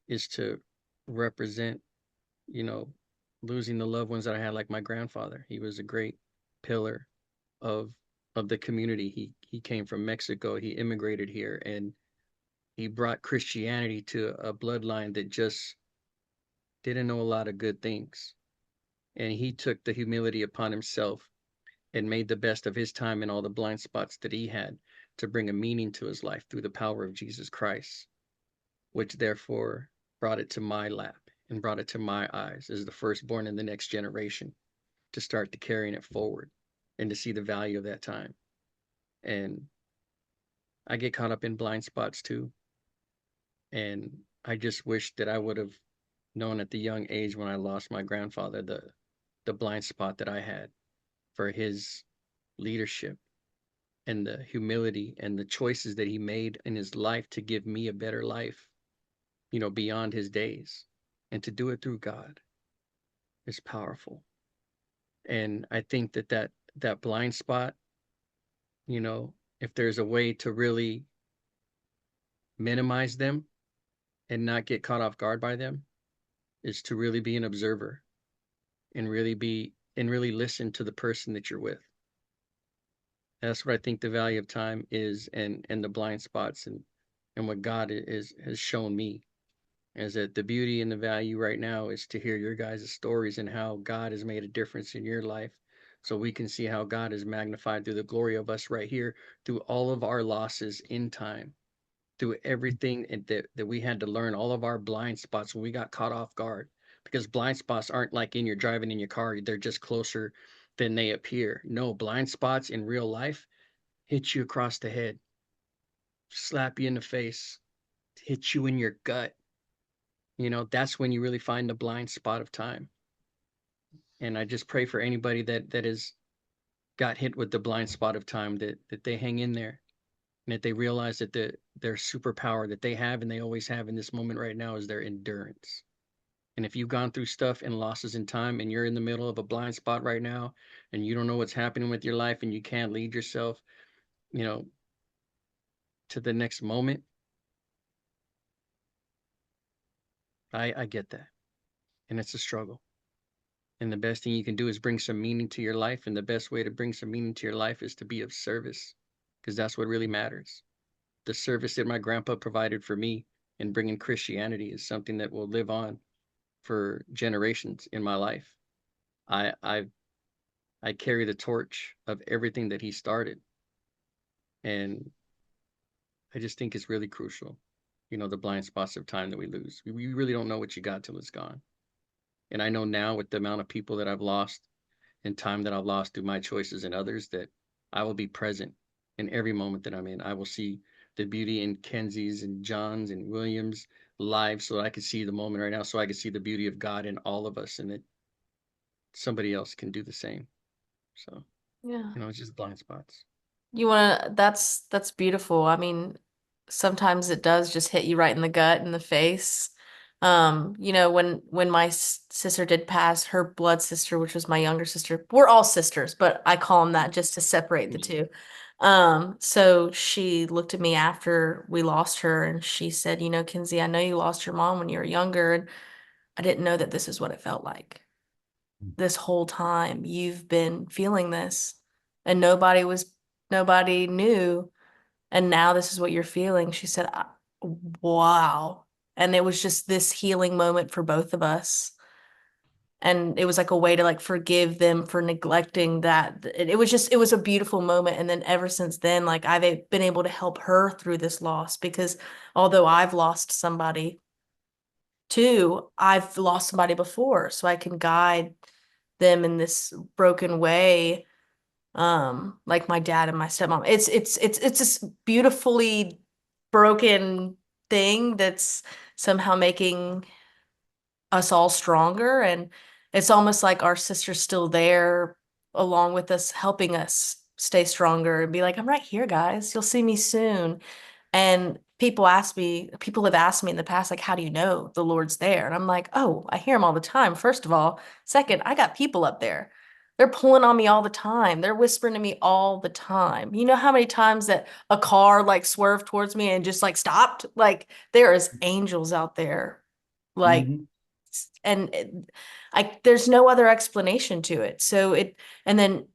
is to represent, you know, losing the loved ones that I had, like my grandfather. He was a great pillar of the community. He came from Mexico. He immigrated here, and he brought Christianity to a bloodline that just didn't know a lot of good things. And he took the humility upon himself and made the best of his time and all the blind spots that he had to bring a meaning to his life through the power of Jesus Christ, which therefore brought it to my lap and brought it to my eyes as the firstborn in the next generation to start to carrying it forward and to see the value of that time. And I get caught up in blind spots too. And I just wish that I would have known at the young age when I lost my grandfather the blind spot that I had for his leadership and the humility and the choices that he made in his life to give me a better life, beyond his days. And to do it through God is powerful. And I think that blind spot, if there's a way to really minimize them and not get caught off guard by them, is to really be an observer and really listen to the person that you're with. That's what I think the value of time is, and the blind spots, and what God has shown me is that the beauty and the value right now is to hear your guys' stories and how God has made a difference in your life, so we can see how God is magnified through the glory of us right here, through all of our losses in time, through everything that we had to learn, all of our blind spots when we got caught off guard. Because blind spots aren't like in you're driving in your car, they're just closer than they appear. No, blind spots in real life hit you across the head, slap you in the face, hit you in your gut. That's when you really find the blind spot of time. And I just pray for anybody that has got hit with the blind spot of time, that they hang in there, and that they realize that their superpower that they have and they always have in this moment right now is their endurance. And if you've gone through stuff and losses in time and you're in the middle of a blind spot right now and you don't know what's happening with your life and you can't lead yourself, to the next moment, I get that. And it's a struggle. And the best thing you can do is bring some meaning to your life. And the best way to bring some meaning to your life is to be of service, because that's what really matters. The service that my grandpa provided for me in bringing Christianity is something that will live on for generations in my life. I carry the torch of everything that he started. And I just think it's really crucial, the blind spots of time that we lose. We really don't know what you got till it's gone. And I know now, with the amount of people that I've lost and time that I've lost through my choices and others, that I will be present in every moment that I'm in. I will see the beauty in Kenzie's and John's and William's lives, so I can see the moment right now, so I can see the beauty of God in all of us, and that somebody else can do the same. So, Yeah. it's just blind spots. That's beautiful. I mean, sometimes it does just hit you right in the gut, in the face. When my sister did pass, her blood sister, which was my younger sister, we're all sisters, but I call them that just to separate the two. So she looked at me after we lost her and she said, Kenzie, I know you lost your mom when you were younger, and I didn't know that this is what it felt like. This whole time you've been feeling this and nobody knew. And now this is what you're feeling. She said, wow. And it was just this healing moment for both of us. And it was like a way to like forgive them for neglecting that. It was a beautiful moment. And then ever since then, like I've been able to help her through this loss, because although I've lost somebody too, I've lost somebody before. So I can guide them in this broken way, like my dad and my stepmom. It's this beautifully broken thing that's somehow making us all stronger, and it's almost like our sister's still there along with us, helping us stay stronger and be like, I'm right here, guys, you'll see me soon. And people have asked me in the past, like, how do you know the Lord's there? And I'm like, oh, I hear him all the time, first of all. Second, I got people up there. They're pulling on me all the time. They're whispering to me all the time. You know how many times that a car like swerved towards me and just like stopped? Like there is angels out there. Like, Mhm. and there's no other explanation to it. And then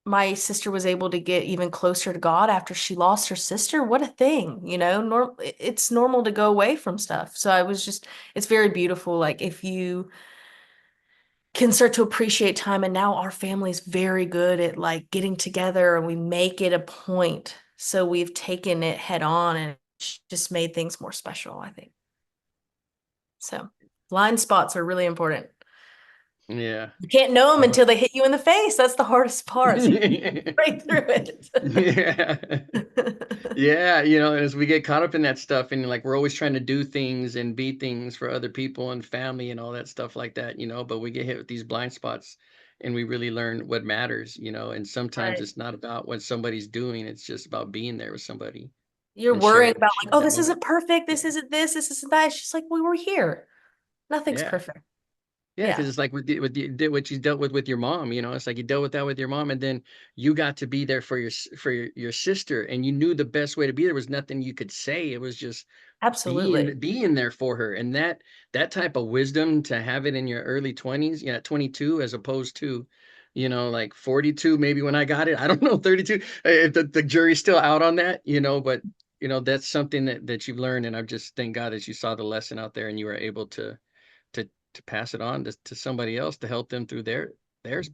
my sister was able to get even closer to God after she lost her sister. What a thing, it's normal to go away from stuff. So it's very beautiful. Like if you can start to appreciate time, and now our family's very good at like getting together and we make it a point. So we've taken it head on and just made things more special, I think. So blind spots are really important. Yeah. You can't know them until they hit you in the face. That's the hardest part. So right through it. Yeah. Yeah, as we get caught up in that stuff, and like we're always trying to do things and be things for other people and family and all that stuff like that, but we get hit with these blind spots and we really learn what matters, and sometimes Right. it's not about what somebody's doing, it's just about being there with somebody You're and worrying about like, sharing oh, that this moment. isn't perfect. This isn't that. It's just like, we were here. Nothing's Yeah. perfect. Yeah, because Yeah, it's like what you dealt with your mom, it's like you dealt with that with your mom, and then you got to be there for your sister, and you knew the best way to be there was nothing you could say. It was just absolutely. being there for her, and that type of wisdom, to have it in your early 20s, 22, as opposed to, like 42, maybe when I got it. I don't know, 32. If the jury's still out on that, but that's something that you've learned, and I just thank God that you saw the lesson out there and you were able to pass it on to somebody else to help them through their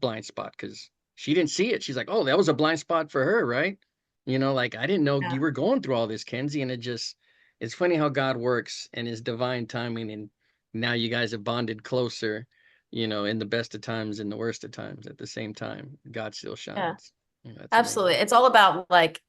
blind spot, because she didn't see it. She's like, oh, that was a blind spot for her, right? Like, I didn't know Yeah. you were going through all this, Kenzie. And it's funny how God works and his divine timing. And now you guys have bonded closer, in the best of times and the worst of times at the same time. God still Yeah, shines. That's absolutely. amazing. It's all about like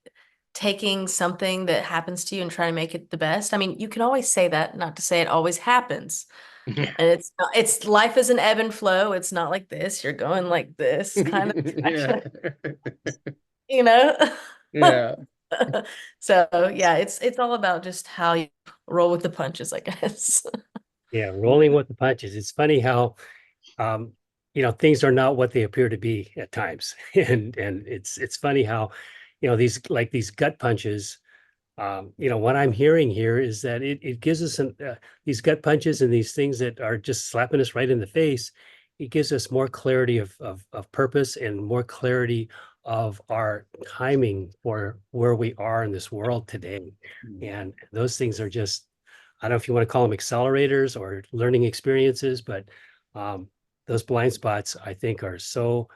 taking something that happens to you and trying to make it the best. I mean, you can always say that, not to say it always happens. Yeah. And it's life is an ebb and flow. It's not like this. You're going like this kind of Yeah. direction, you know? Yeah. So yeah, it's all about just how you roll with the punches, I guess. Yeah, rolling with the punches. It's funny how um, things are not what they appear to be at times. And it's funny how, these gut punches, what I'm hearing here is that it gives us these gut punches and these things that are just slapping us right in the face. It gives us more clarity of purpose and more clarity of our timing for where we are in this world today. And those things are just, I don't know if you want to call them accelerators or learning experiences, but those blind spots I think are so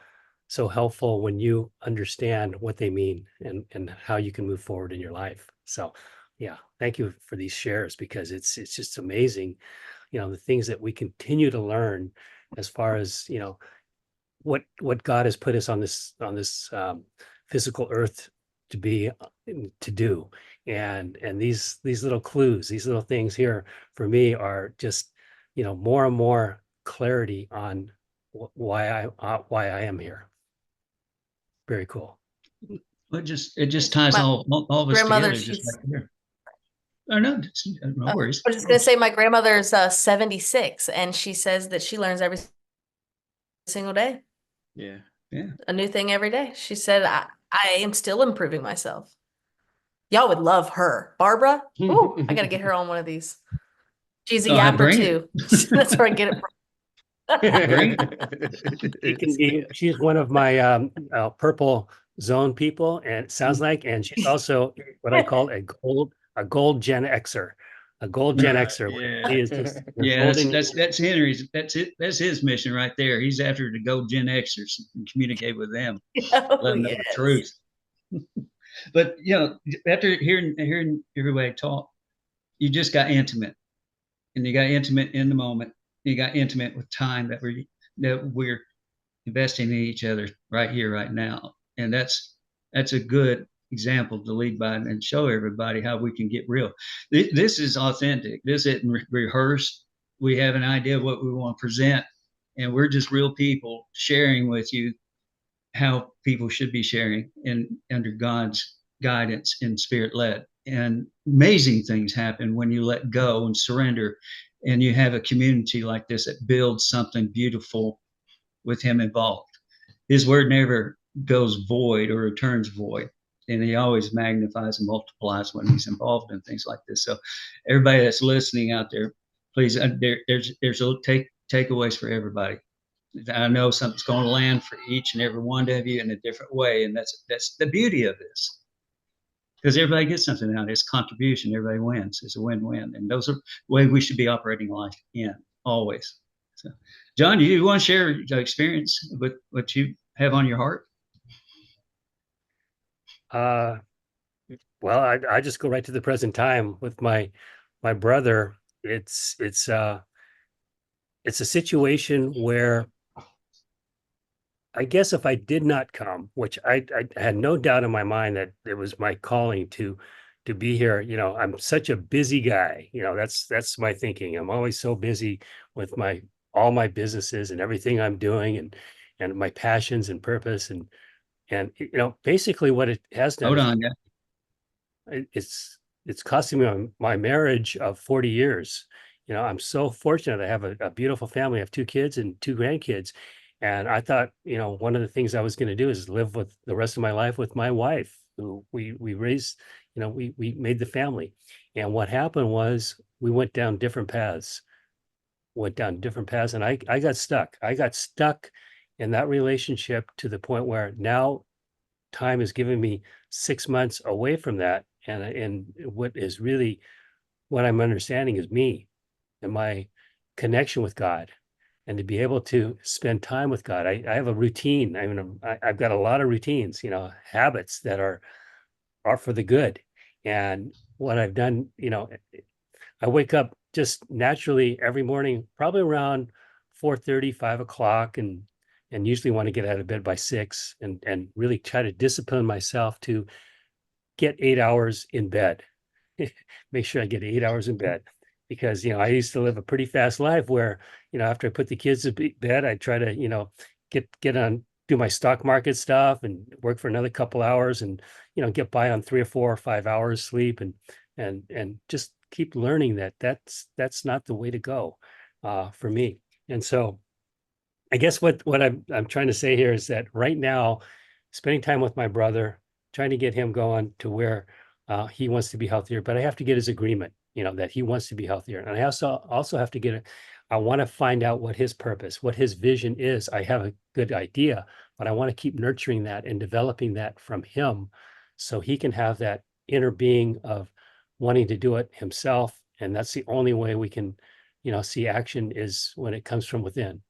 helpful when you understand what they mean and how you can move forward in your life. So yeah, thank you for these shares, because it's just amazing, the things that we continue to learn as far as, what God has put us on this physical earth to be to do. And these little clues, these little things here for me are just, more and more clarity on why I am here. Very cool. It just ties My all of us grandmother, together just she's, right there. Oh no, no I worries. was just gonna say my grandmother's 76, and she says that she learns every single day, Yeah. Yeah. a new thing every day. She said, I am still improving myself. Y'all would love her. Barbara, ooh, I gotta get her on one of these. She's a Oh, yapper bring it. too. That's where I get it from. Bring She's one of my purple zone people, and it sounds like, and she's also what I call a gold Gen Xer, a gold Gen Xer. Where Yeah. she is just the Yeah, golden. that's Henry's. That's it. That's his mission right there. He's after to go Gen Xers and communicate with them, Oh, let them know the yes. truth. But after hearing everybody talk, you just got intimate, and you got intimate in the moment. You got intimate with time that we're investing in each other right here, right now, and that's a good example to lead by and show everybody how we can get real. This is authentic. This isn't rehearsed. We have an idea of what we want to present, and we're just real people sharing with you how people should be sharing in under God's guidance and spirit led. And amazing things happen when you let go and surrender, and you have a community like this that builds something beautiful with Him involved. His word never goes void or returns void, and He always magnifies and multiplies when He's involved in things like this. So, everybody that's listening out there, please, there's little takeaways for everybody. I know something's going to land for each and every one of you in a different way, and that's the beauty of this, because everybody gets something out of this contribution. Everybody wins. It's a win-win, and those are the way we should be operating life in always. So, John, you want to share the experience with what you have on your heart? Well, I just go right to the present time with my brother. It's a situation where I guess if I did not come, which I had no doubt in my mind that it was my calling to be here. I'm such a busy guy. That's my thinking. I'm always so busy with all my businesses and everything I'm doing, and my passions and purpose, and basically what it has done Hold is on, yeah. it's costing me my marriage of 40 years. I'm so fortunate. I have a beautiful family. I have 2 kids and 2 grandkids. And I thought, one of the things I was going to do is live with the rest of my life with my wife, who we raised, we made the family. And what happened was we went down different paths, and I got stuck. I got stuck in that relationship to the point where now time is giving me 6 months away from that. And what I'm understanding is me and my connection with God, and to be able to spend time with God. I have a routine. I've got a lot of routines, habits that are for the good. And what I've done, I wake up just naturally every morning, probably around 4:30, 5 o'clock, and usually want to get out of bed by 6, and really try to discipline myself to get 8 hours in bed. Make sure I get 8 hours in bed, because I used to live a pretty fast life where after I put the kids to bed, I try to get on, do my stock market stuff and work for another couple hours, and get by on 3 or 4 or 5 hours sleep, and just keep learning that that's not the way to go for me. And so I guess what I'm trying to say here is that right now, spending time with my brother, trying to get him going to where he wants to be healthier, but I have to get his agreement, that he wants to be healthier. And I also have to I want to find out what his purpose, what his vision is. I have a good idea, but I want to keep nurturing that and developing that from him, so he can have that inner being of wanting to do it himself And that's the only way we can, see action is when it comes from within.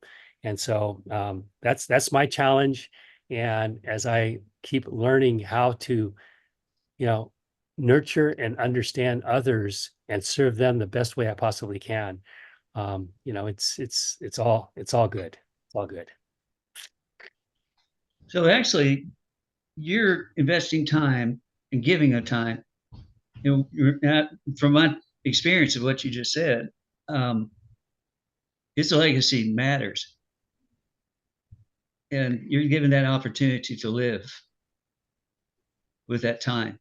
And so that's my challenge. And as I keep learning how to, you know, nurture and understand others and serve them the best way I possibly can, it's all good. It's all good. So actually, you're investing time and giving of time. You're not, from my experience of what you just said, um, his legacy matters, and you're given that opportunity to live with that time.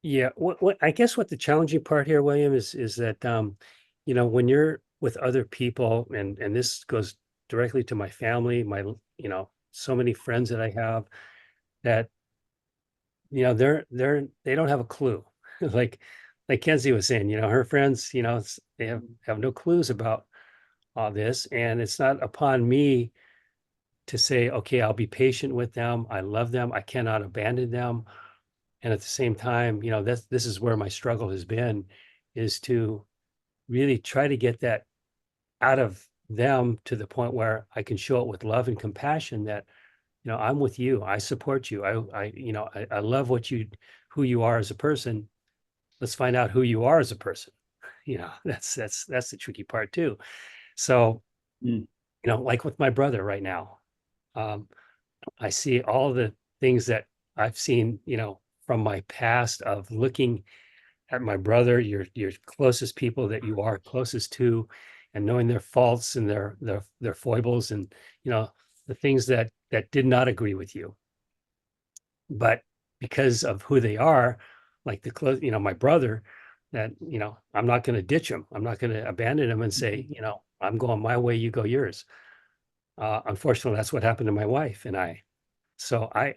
Yeah, what I guess what the challenging part here, William, is that when you're with other people, and this goes directly to my family, so many friends that I have that they don't have a clue. like like Kenzie was saying, her friends, they have no clues about all this, and it's not upon me to say, okay, I'll be patient with them. I love them. I cannot abandon them. And at the same time, this is where my struggle has been, is to really try to get that out of them to the point where I can show it with love and compassion that, I'm with you. I support you. I love who you are as a person. Let's find out who you are as a person. That's the tricky part too. So, Mm. like with my brother right now, um, I see all the things that I've seen, from my past of looking at my brother, your closest people that you are closest to, and knowing their faults and their foibles, and the things that did not agree with you. But because of who they are, like my brother, that I'm not going to ditch him. I'm not going to abandon him and say, I'm going my way, you go yours. Unfortunately, that's what happened to my wife and I. So I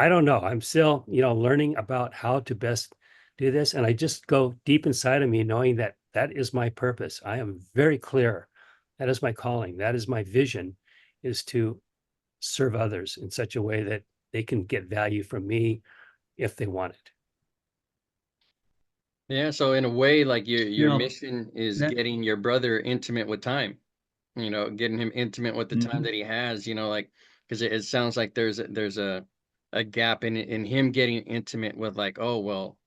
don't know. I'm still, learning about how to best do this. And I just go deep inside of me knowing that that is my purpose. I am very clear. That is my calling. That is my vision, is to serve others in such a way that they can get value from me if they want it. Yeah, so in a way, like You your know, mission is that getting your brother intimate with time, getting him intimate with the time Mhm. that he has, like, because it sounds like there's a gap in him getting intimate with, like, oh well,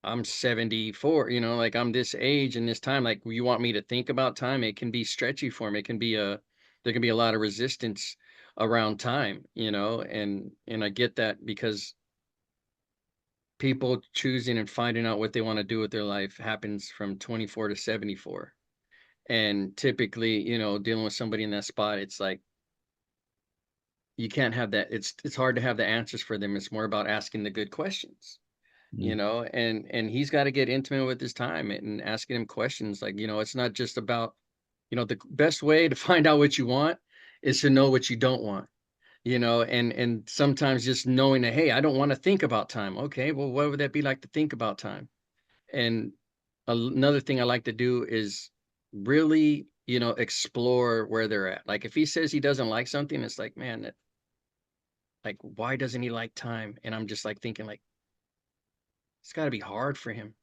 I'm 74, like I'm this age and this time, like you want me to think about time, it can be stretchy for him. It can be there can be a lot of resistance around time, and I get that because people choosing and finding out what they want to do with their life happens from 24 to 74. And typically, dealing with somebody in that spot, it's like you can't have that. It's hard to have the answers for them. It's more about asking the good questions, Mm. and he's got to get intimate with his time and asking him questions. Like, it's not just about, the best way to find out what you want is to know what you don't want. And sometimes just knowing that, hey, I don't want to think about time. Okay, well, what would that be like to think about time? And another thing I like to do is really, explore where they're at. Like if he says he doesn't like something, it's like, man, like why doesn't he like time? And I'm just like thinking, like, it's got to be hard for him.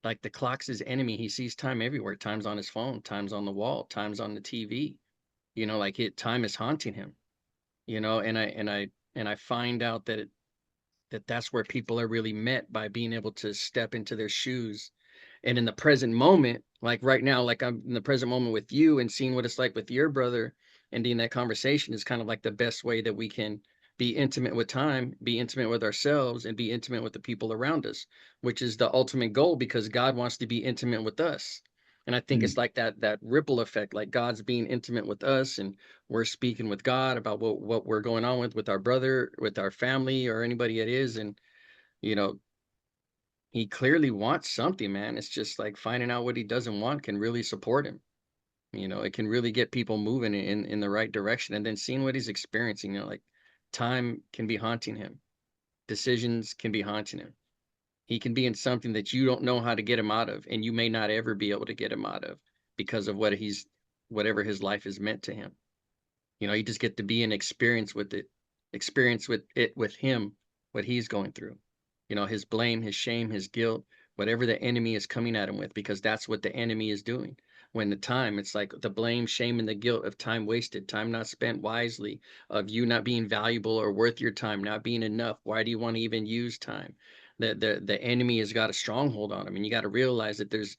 Like the clock's his enemy. He sees time everywhere. Time's on his phone, time's on the wall, time's on the TV. Like time is haunting him. And I find out that's where people are really met, by being able to step into their shoes. And in the present moment, like right now, like I'm in the present moment with you and seeing what it's like with your brother, and in that conversation is kind of like the best way that we can be intimate with time, be intimate with ourselves, and be intimate with the people around us, which is the ultimate goal, because God wants to be intimate with us. And I think Mm. it's like that ripple effect, like God's being intimate with us, and we're speaking with God about what we're going on with our brother, with our family, or anybody it is. And you know, he clearly wants something, man. It's just like finding out what he doesn't want can really support him. It can really get people moving in the right direction, and then seeing what he's experiencing, like time can be haunting him. Decisions can be haunting him. He can be in something that you don't know how to get him out of, and you may not ever be able to get him out of because of whatever his life is meant to him. You just get to be an experience with it with him, what he's going through. His blame, his shame, his guilt, whatever the enemy is coming at him with, because that's what the enemy is doing. When the time, it's like the blame, shame, and the guilt of time wasted, time not spent wisely, of you not being valuable or worth your time, not being enough. Why do you want to even use time? The enemy has got a stronghold on him, and you got to realize that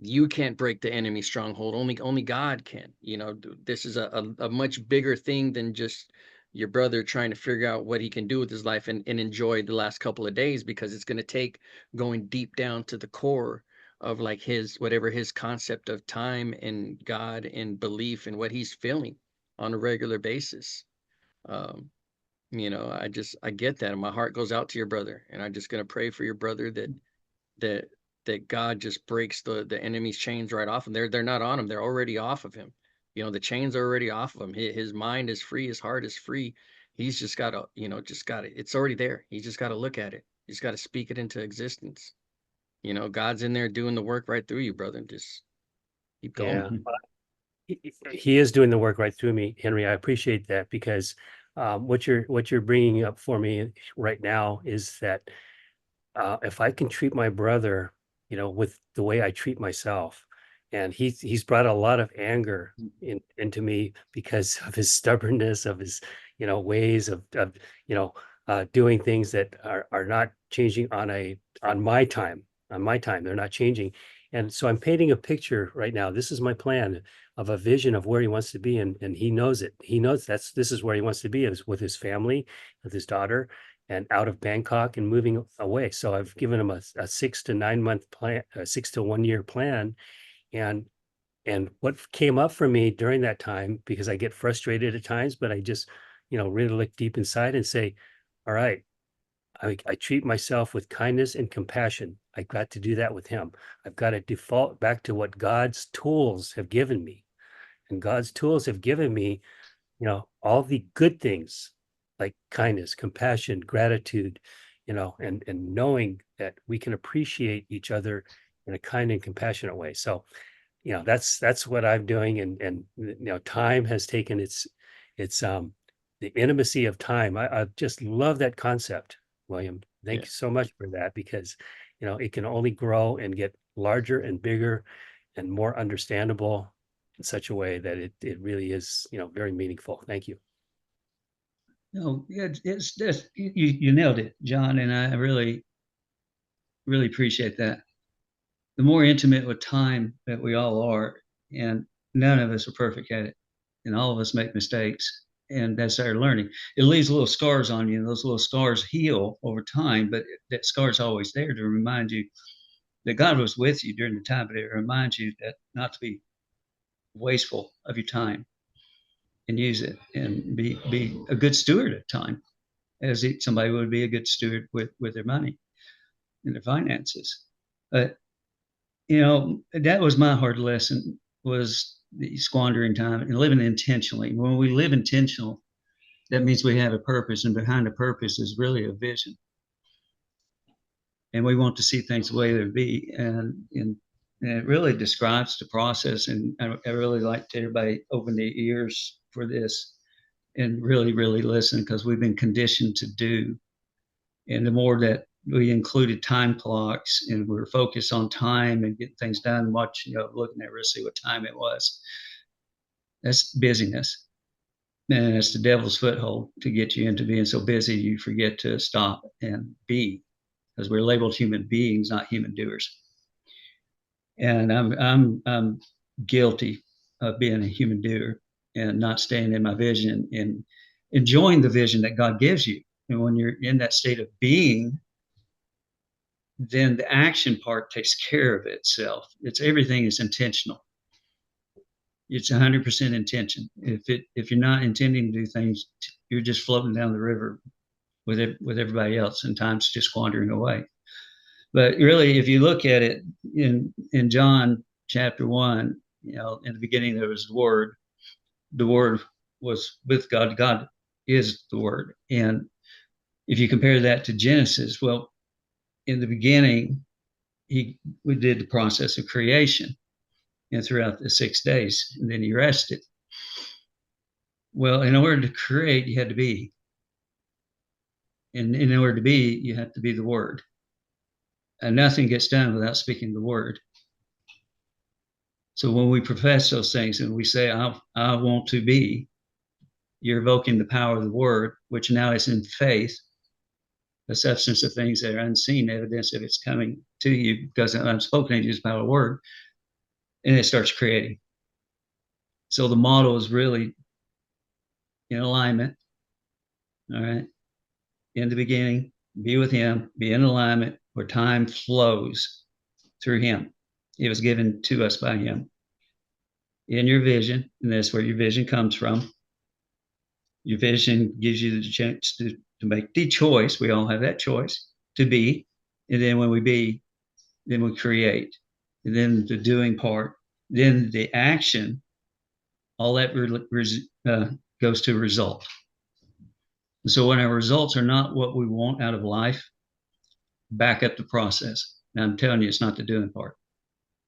you can't break the enemy stronghold. Only God can. This is a much bigger thing than just your brother trying to figure out what he can do with his life and enjoy the last couple of days, because it's going to take going deep down to the core of like whatever his concept of time and God and belief and what he's feeling on a regular basis. I get that, and my heart goes out to your brother, and I'm just going to pray for your brother that that God just breaks the enemy's chains right off, and they're not on him. They're already off of him. The chains are already off of him. His mind is free. His heart is free. He's just got to, it's already there. He's just got to look at it. He's got to speak it into existence. God's in there doing the work right through you, brother. Just keep going. Yeah, he is doing the work right through me, Henry. I appreciate that, because what you're bringing up for me right now is that if I can treat my brother, with the way I treat myself, and he's brought a lot of anger into me because of his stubbornness, of his, ways of doing things that are not changing on my time. They're not changing. And so I'm painting a picture right now. This is my plan of a vision of where he wants to be, and he knows it. He knows this is where he wants to be, is with his family, with his daughter, and out of Bangkok and moving away. So I've given him a 6 to 9 month plan, a 6 to 1 year plan. And what came up for me during that time, because I get frustrated at times, but I just, really look deep inside and say, all right, I treat myself with kindness and compassion. I got to do that with him. I've got to default back to what God's tools have given me. And God's tools have given me, all the good things like kindness, compassion, gratitude, and knowing that we can appreciate each other in a kind and compassionate way. So, that's what I'm doing. And time has taken its the intimacy of time. I just love that concept, William. Thank Yeah. you so much for that, because it can only grow and get larger and bigger and more understandable in such a way that it really is, very meaningful. Thank you. No, it's just you nailed it, John, and I really appreciate that. The more intimate with time that we all are, and none of us are perfect at it, and all of us make mistakes, and that's our learning. It leaves little scars on you, and those little scars heal over time, but that scar is always there to remind you that God was with you during the time, but it reminds you that not to be wasteful of your time and use it and be a good steward of time, as somebody would be a good steward with their money and their finances. But that was my hard lesson, was the squandering time and living intentionally. When we live intentional, that means we have a purpose, and behind the purpose is really a vision. And we want to see things the way they be. And it really describes the process. And I really like to everybody open their ears for this and really, really listen, because we've been conditioned to do. And the more that we included time clocks and we were focused on time and getting things done, looking at really what time it was, that's busyness. And it's the devil's foothold to get you into being so busy you forget to stop and be, because we're labeled human beings, not human doers. And I'm guilty of being a human doer and not staying in my vision and enjoying the vision that God gives you. And when you're in that state of being, then the action part takes care of itself. Everything is intentional. It's 100% intention. If you're not intending to do things, you're just floating down the river with everybody else, and time's just wandering away. But really, if you look at it in John chapter 1, in the beginning there was the Word. The Word was with God. God is the Word. And if you compare that to Genesis, well, in the beginning, we did the process of creation, and throughout the 6 days, and then he rested. Well, in order to create, you had to be. And in order to be, you have to be the Word. And nothing gets done without speaking the word. So when we profess those things and we say, I want to be, you're evoking the power of the word, which now is in faith, the substance of things that are unseen, evidence of it's coming to you because I'm spoken to you by the word, and it starts creating. So the model is really in alignment. All right. In the beginning, be with him, be in alignment where time flows through him. It was given to us by him. In your vision, and that's where your vision comes from. Your vision gives you the chance to make the choice. We all have that choice to be. And then when we be, then we create. And then the doing part, then the action, all that goes to result. And so when our results are not what we want out of life, back up the process. Now I'm telling you, it's not the doing part.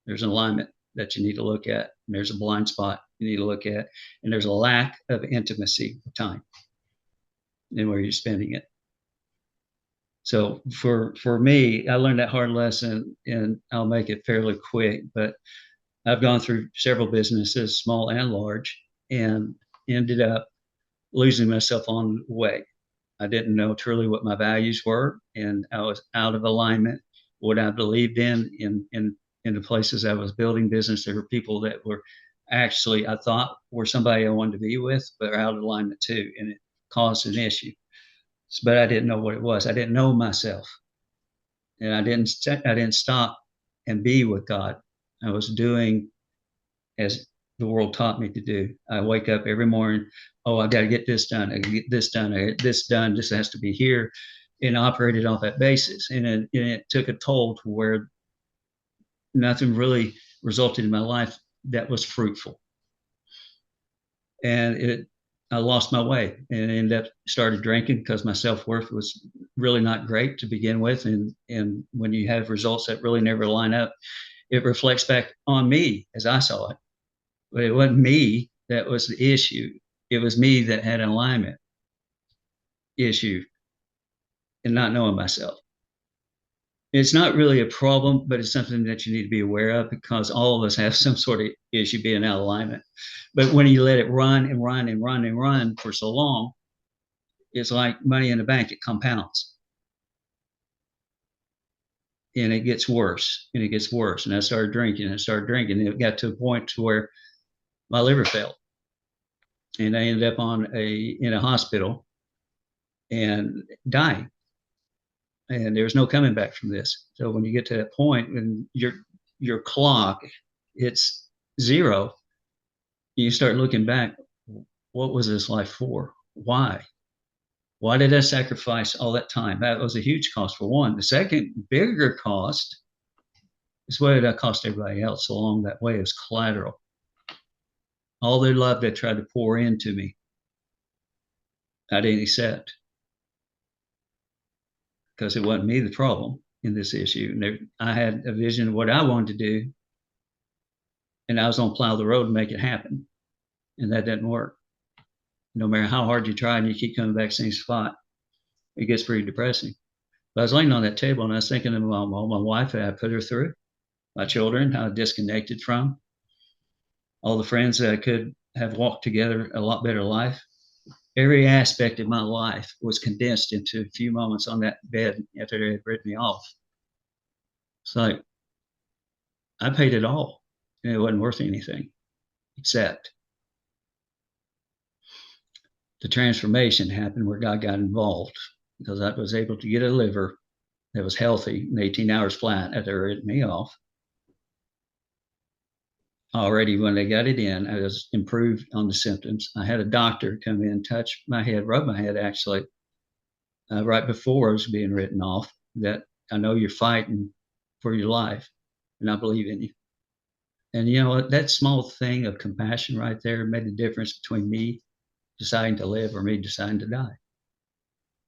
There's an alignment that you need to look at, and there's a blind spot you need to look at, and there's a lack of intimacy of time and where you're spending it. So for me, I learned that hard lesson, and I'll make it fairly quick, but I've gone through several businesses, small and large, and ended up losing myself on the way. I didn't know truly what my values were, and I was out of alignment. What I believed in the places I was building business, there were people that were actually, I thought, were somebody I wanted to be with, but are out of alignment too, and it caused an issue. But I didn't know what it was. I didn't know myself, and I didn't stop and be with God. I was doing as the world taught me to do. I wake up every morning. Oh, I got to get this done. I get this done. I get this done. This has to be here, and operated off that basis. And it took a toll to where nothing really resulted in my life that was fruitful. And I lost my way and ended up started drinking because my self-worth was really not great to begin with. And when you have results that really never line up, it reflects back on me as I saw it. But it wasn't me that was the issue. It was me that had an alignment issue and not knowing myself. It's not really a problem, but it's something that you need to be aware of because all of us have some sort of issue being out of alignment. But when you let it run and run and run and run for so long, it's like money in the bank, it compounds. And it gets worse and it gets worse. And I started drinking and I started drinking. And it got to a point to where my liver failed. And I ended up in a hospital and dying. And there's no coming back from this. So when you get to that point and your clock, it's zero, you start looking back, what was this life for? Why? Why did I sacrifice all that time? That was a huge cost for one. The second bigger cost is what did I cost everybody else along that way as collateral. All their love they tried to pour into me, I didn't accept because it wasn't me the problem in this issue. And I had a vision of what I wanted to do, and I was going to plow the road and make it happen. And that didn't work. No matter how hard you try and you keep coming back to the same spot, it gets pretty depressing. But I was laying on that table and I was thinking about my wife that I put her through, my children, how I disconnected from, all the friends that I could have walked together a lot better life. Every aspect of my life was condensed into a few moments on that bed after they had written me off. It's like I paid it all, and it wasn't worth anything except the transformation happened where God got involved because I was able to get a liver that was healthy in 18 hours flat after they written me off. Already when they got it in, I was improved on the symptoms. I had a doctor come in, touch my head, rub my head actually, right before I was being written off, that I know you're fighting for your life and I believe in you. And you know what, that small thing of compassion right there made a difference between me deciding to live or me deciding to die.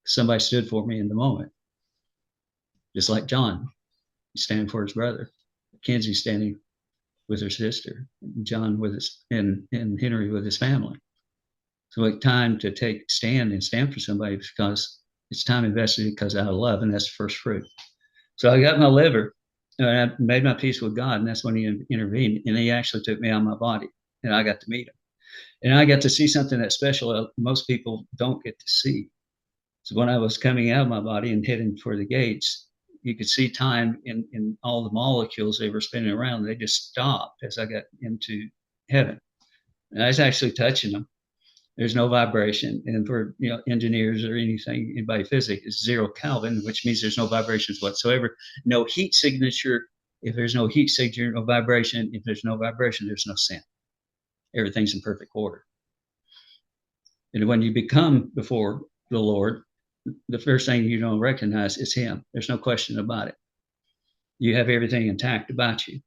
Somebody stood for me in the moment. Just like John, he stand for his brother. Kenzie standing with her sister, John with his and Henry with his family. So it's time to take stand for somebody because it's time invested because out of love, and that's the first fruit. So I got my liver, and I made my peace with God, and that's when he intervened, and he actually took me out of my body, and I got to meet him. And I got to see something that's special most people don't get to see. So when I was coming out of my body and heading for the gates, you could see time in all the molecules they were spinning around. They just stopped as I got into heaven. And I was actually touching them. There's no vibration. And for engineers or anything, anybody physics, it's 0 Kelvin, which means there's no vibrations whatsoever. No heat signature. If there's no heat signature, no vibration. If there's no vibration, there's no sin. Everything's in perfect order. And when you become before the Lord, the first thing you don't recognize is him. There's no question about it. You have everything intact about you.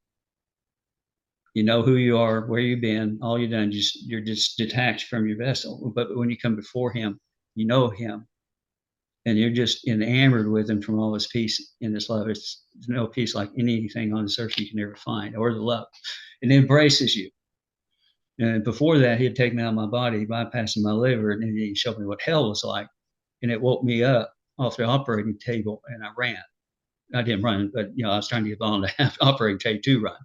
You know who you are, where you've been, all you've done, you're just detached from your vessel. But when you come before him, you know him. And you're just enamored with him from all his peace in this love. There's no peace like anything on this earth you can ever find, or the love. It embraces you. And before that, he had taken me out of my body, bypassing my liver, and then he showed me what hell was like. And it woke me up off the operating table, and I ran. I didn't run, but I was trying to get on the operating table to run,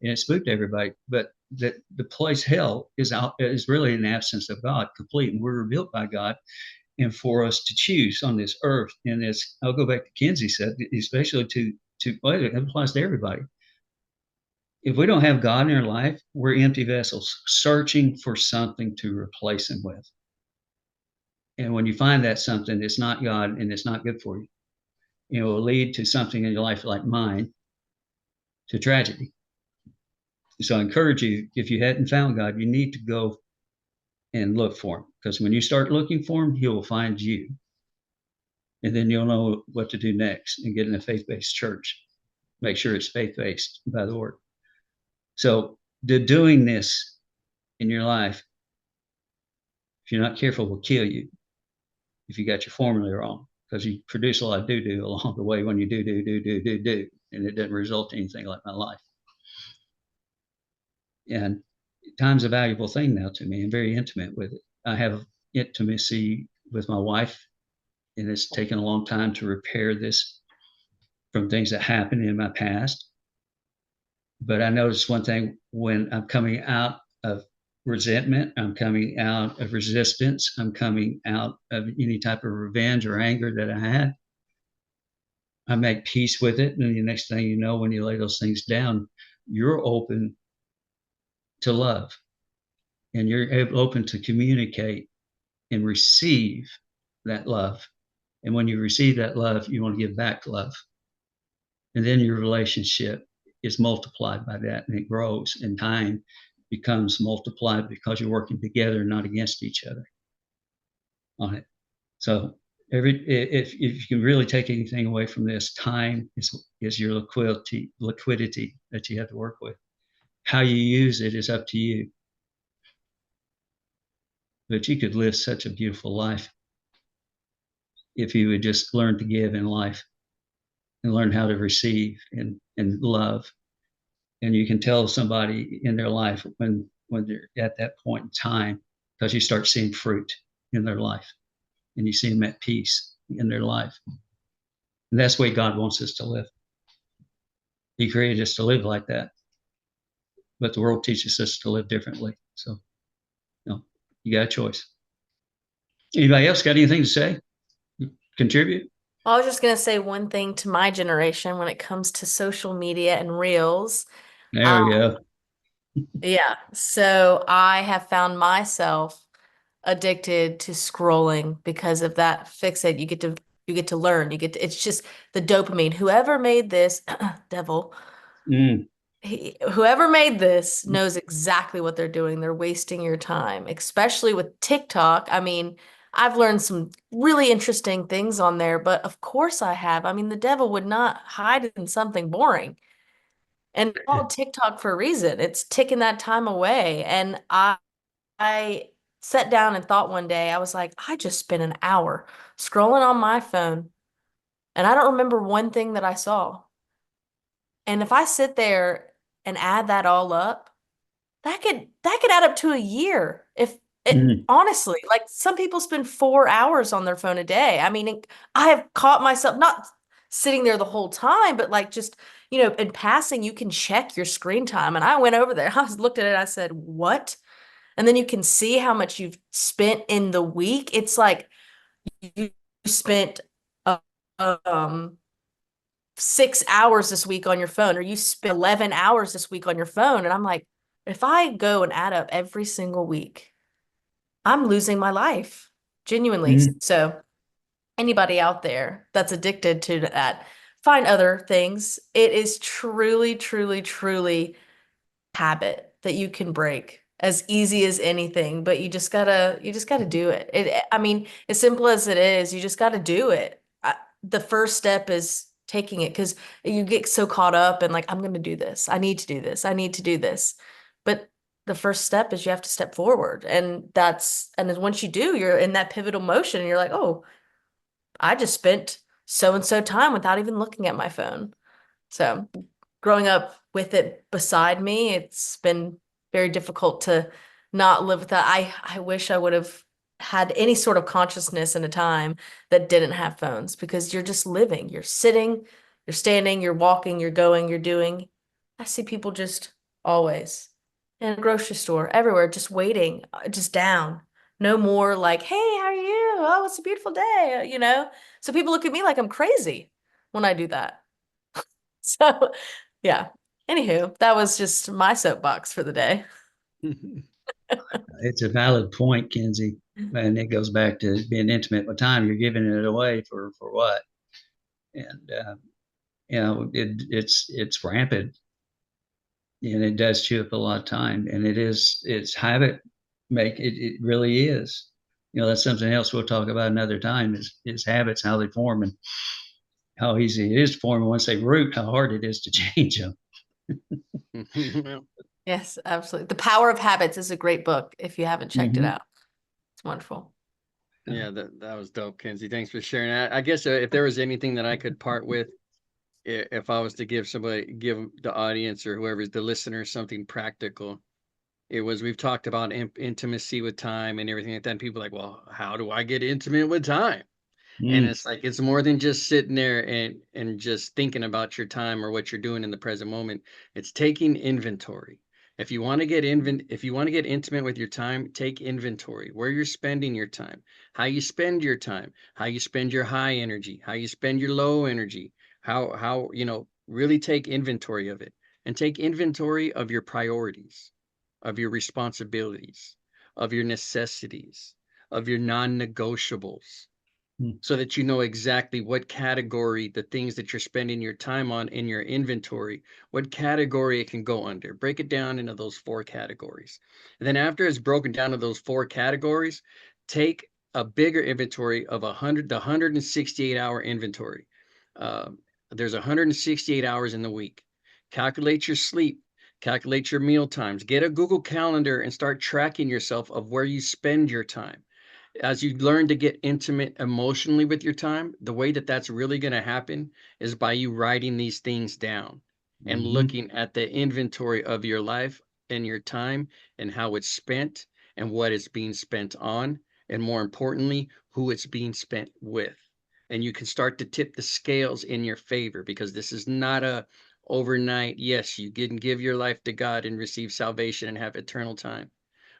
and it spooked everybody. But the place hell is really an absence of God, complete, and we're built by God, and for us to choose on this earth. And it's, I'll go back to Kinsey said, especially well, it applies to everybody. If we don't have God in our life, we're empty vessels searching for something to replace him with. And when you find that something, it's not God and it's not good for you. It will lead to something in your life like mine, to tragedy. So I encourage you, if you hadn't found God, you need to go and look for him. Because when you start looking for him, he will find you. And then you'll know what to do next and get in a faith-based church. Make sure it's faith-based by the word. So doing this in your life, if you're not careful, will kill you if you got your formula wrong, because you produce a lot of do-do along the way when you do, and it doesn't result in anything like my life. And time's a valuable thing now to me. I'm very intimate with it. I have intimacy with my wife, and it's taken a long time to repair this from things that happened in my past. But I noticed one thing: when I'm coming out of resentment, I'm coming out of resistance, I'm coming out of any type of revenge or anger that I had, I make peace with it. And the next thing you know, when you lay those things down, you're open to love, and you're open to communicate and receive that love. And when you receive that love, you want to give back love. And then your relationship is multiplied by that, and it grows, and time becomes multiplied because you're working together, not against each other on it. So if you can really take anything away from this, time is your liquidity that you have to work with. How you use it is up to you. But you could live such a beautiful life if you would just learn to give in life and learn how to receive and love. And you can tell somebody in their life when they're at that point in time, because you start seeing fruit in their life, and you see them at peace in their life. And that's the way God wants us to live. He created us to live like that, but the world teaches us to live differently. So, you got a choice. Anybody else got anything to say? Contribute? I was just going to say one thing to my generation when it comes to social media and reels. There we go. Yeah. So I have found myself addicted to scrolling because of that fixate. You get to learn. It's just the dopamine. Whoever made this devil, whoever made this knows exactly what they're doing. They're wasting your time, especially with TikTok. I mean, I've learned some really interesting things on there, but of course I have. I mean, the devil would not hide in something boring. And it's called TikTok for a reason. It's taking that time away. And I sat down and thought one day, I was like, I just spent an hour scrolling on my phone, and I don't remember one thing that I saw. And if I sit there and add that all up, that could add up to a year. If it honestly, like some people spend 4 hours on their phone a day. I mean, I have caught myself not sitting there the whole time, but like just, in passing, you can check your screen time. And I went over there, I looked at it, I said, what? And then you can see how much you've spent in the week. It's like you spent uh, um 6 hours this week on your phone, or you spent 11 hours this week on your phone. And I'm like, if I go and add up every single week, I'm losing my life, genuinely. Mhm. So anybody out there that's addicted to that, find other things. It is truly, truly, truly habit that you can break as easy as anything, but you just gotta do it. I mean, as simple as it is, you just gotta do it. The first step is taking it, because you get so caught up and like, I'm going to do this. I need to do this. I need to do this. But the first step is you have to step forward. And then once you do, you're in that pivotal motion and you're like, oh, I just spent so and so time without even looking at my phone. So growing up with it beside me, it's been very difficult to not live with that. I wish I would have had any sort of consciousness in a time that didn't have phones, because you're just living. You're sitting, you're standing, you're walking, you're going, you're doing. I see people just always in a grocery store, everywhere, just waiting, just down. No more like, hey, how are you? Oh, it's a beautiful day. So people look at me like I'm crazy when I do that. So, yeah. Anywho, that was just my soapbox for the day. It's a valid point, Kenzie. And it goes back to being intimate with time. You're giving it away for what? And it's rampant, and it does chew up a lot of time. And it's habit it really is. That's something else we'll talk about another time, is habits, how they form, and how easy it is to form. And once they root, how hard it is to change them. Yes, absolutely. The Power of Habits is a great book if you haven't checked it Mhm. out. It's wonderful. Yeah, that was dope, Kenzie. Thanks for sharing. I guess if there was anything that I could part with, if I was to give the audience or whoever's the listener something practical, it was, we've talked about intimacy with time and everything like that. And people are like, well, how do I get intimate with time? And Mm. it's like, it's more than just sitting there and just thinking about your time or what you're doing in the present moment. It's taking inventory. If you want to get intimate with your time, take inventory. Where you're spending your time, how you spend your time, how you spend your high energy, how you spend your low energy, how really take inventory of it, and take inventory of your priorities, of your responsibilities, of your necessities, of your non-negotiables, Mm. so that you know exactly what category the things that you're spending your time on in your inventory, what category it can go under. Break it down into those 4 categories. And then after it's broken down to those 4 categories, take a bigger inventory of the 168-hour inventory. There's 168 hours in the week. Calculate your sleep, calculate your meal times, get a Google Calendar and start tracking yourself of where you spend your time. As you learn to get intimate emotionally with your time, the way that that's really going to happen is by you writing these things down and Mhm. looking at the inventory of your life and your time and how it's spent and what it's being spent on, and more importantly, who it's being spent with. And you can start to tip the scales in your favor, because this is not a overnight, yes, you can give your life to God and receive salvation and have eternal time.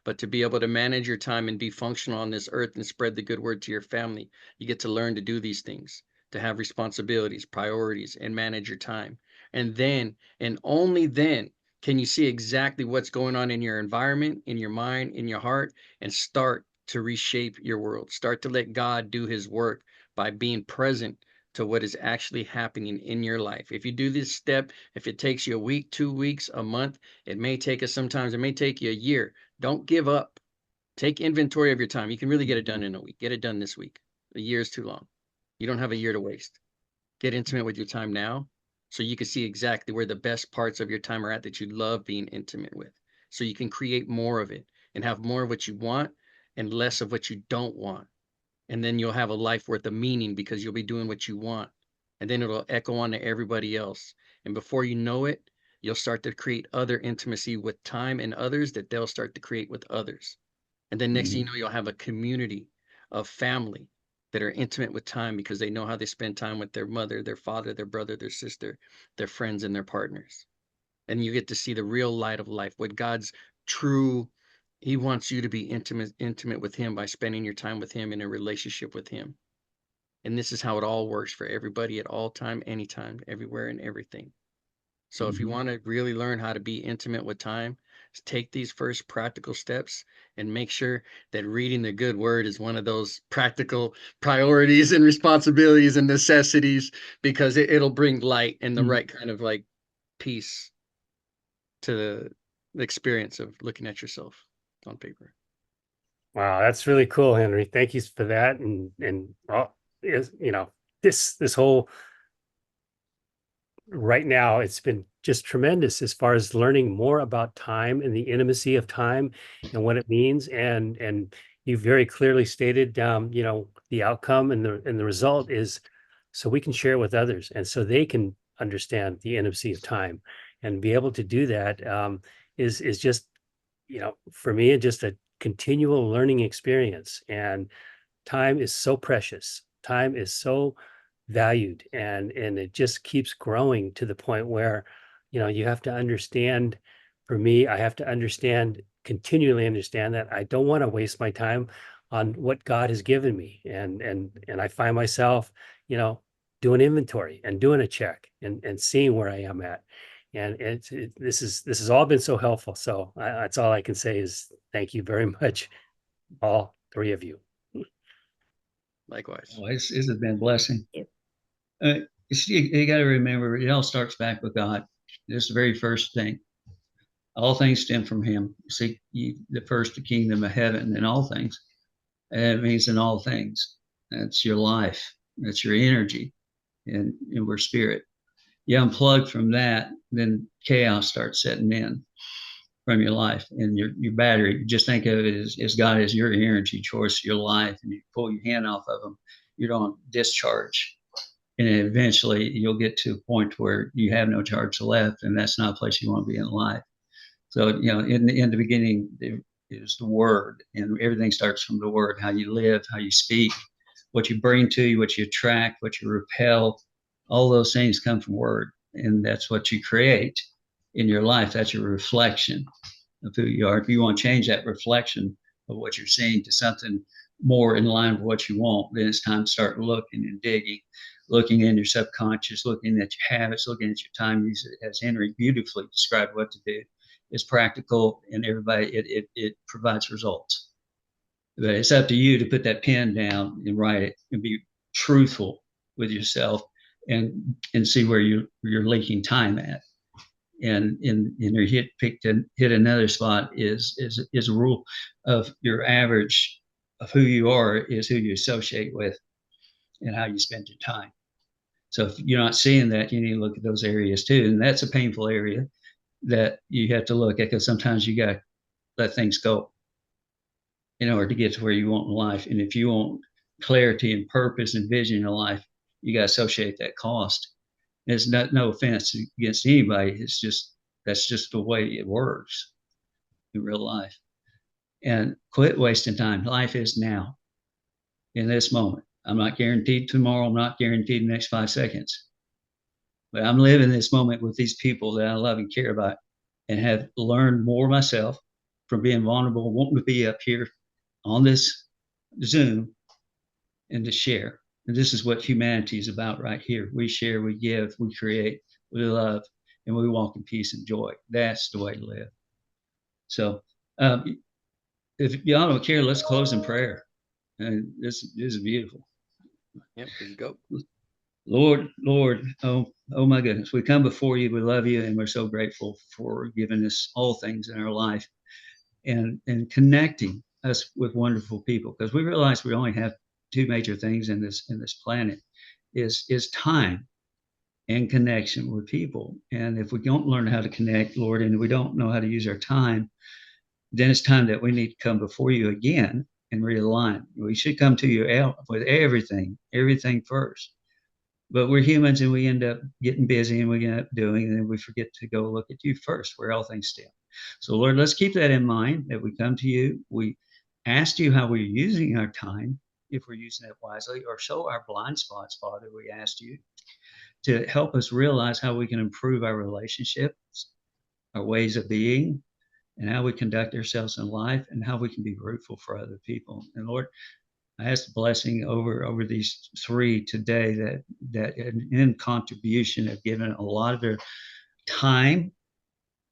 But to be able to manage your time and be functional on this earth and spread the good word to your family, you get to learn to do these things, to have responsibilities, priorities, and manage your time. And then, and only then, can you see exactly what's going on in your environment, in your mind, in your heart, and start to reshape your world. Start to let God do his work by being present to what is actually happening in your life. If you do this step, if it takes you a week, 2 weeks, a month, it may take us sometimes, it may take you a year. Don't give up. Take inventory of your time. You can really get it done in a week. Get it done this week. A year is too long. You don't have a year to waste. Get intimate with your time now so you can see exactly where the best parts of your time are at that you love being intimate with. So you can create more of it and have more of what you want and less of what you don't want. And then you'll have a life worth of meaning because you'll be doing what you want. And then it'll echo on to everybody else. And before you know it, you'll start to create other intimacy with time and others that they'll start to create with others. And then next thing you Mhm. know, you'll have a community of family that are intimate with time because they know how they spend time with their mother, their father, their brother, their sister, their friends, and their partners. And you get to see the real light of life, what God's true. He wants you to be intimate with him by spending your time with him in a relationship with him. And this is how it all works for everybody at all time, anytime, everywhere, and everything. So if you want to really learn how to be intimate with time, take these first practical steps and make sure that reading the good word is one of those practical priorities and responsibilities and necessities, because it'll bring light and the right kind of like peace to the experience of looking at yourself on paper. Wow, that's really cool, Henry. Thank you for that. And is this whole right now, it's been just tremendous as far as learning more about time and the intimacy of time and what it means. And you very clearly stated, the outcome and the result is so we can share it with others, and so they can understand the intimacy of time and be able to do that. Is just, for me, just a continual learning experience. And time is so precious. Time is so valued, and it just keeps growing to the point where, you have to understand. For me, I have to continually understand that I don't want to waste my time on what God has given me. And I find myself, doing inventory and doing a check and seeing where I am at. And this has all been so helpful. So that's all I can say is thank you very much, all three of you. Likewise. Oh, it's been a blessing. Yep. You got to remember, it all starts back with God. This is the very first thing. All things stem from him. Seek ye the kingdom of heaven and all things. And it means in all things. That's your life. That's your energy. And we're spirit. You unplug from that, then chaos starts setting in from your life and your battery. Just think of it as God is your energy choice, your life, and you pull your hand off of them, you don't discharge. And eventually you'll get to a point where you have no charge left, and that's not a place you want to be in life. So, in the beginning, it is the word, and everything starts from the word, how you live, how you speak, what you bring to you, what you attract, what you repel, all those things come from word. And that's what you create in your life. That's your reflection of who you are. If you want to change that reflection of what you're seeing to something more in line with what you want, then it's time to start looking and digging, looking in your subconscious, looking at your habits, looking at your time use. As Henry beautifully described what to do. It's practical, and everybody, it provides results. But it's up to you to put that pen down and write it and be truthful with yourself and see where you're leaking time at. And your hit another spot is a rule of your average of who you are is who you associate with and how you spend your time. So if you're not seeing that, you need to look at those areas too. And that's a painful area that you have to look at, because sometimes you got to let things go in order to get to where you want in life. And if you want clarity and purpose and vision in your life, you got to associate that cost. It's no offense against anybody. It's just, that's just the way it works in real life. And quit wasting time. Life is now, in this moment. I'm not guaranteed tomorrow. I'm not guaranteed the next 5 seconds. But I'm living this moment with these people that I love and care about, and have learned more myself from being vulnerable, wanting to be up here on this Zoom and to share. And this is what humanity is about right here. We share, we give, we create, we love, and we walk in peace and joy. That's the way to live. So if y'all don't care, let's close in prayer. And this is beautiful. Yep, here you go. Lord, oh my goodness, we come before you. We love you, and we're so grateful for giving us all things in our life and connecting us with wonderful people, because we realize we only have two major things in this planet is time and connection with people. And if we don't learn how to connect, Lord, and we don't know how to use our time, then it's time that we need to come before you again and realign. We should come to you with everything first. But we're humans, and we end up getting busy, and we end up doing, and then we forget to go look at you first, where all things stand. So, Lord, let's keep that in mind, that we come to you. We asked you how we're using our time if we're using it wisely, or show our blind spots, Father. We asked you to help us realize how we can improve our relationships, our ways of being, and how we conduct ourselves in life, and how we can be fruitful for other people. And Lord, I ask the blessing over these three today that in contribution have given a lot of their time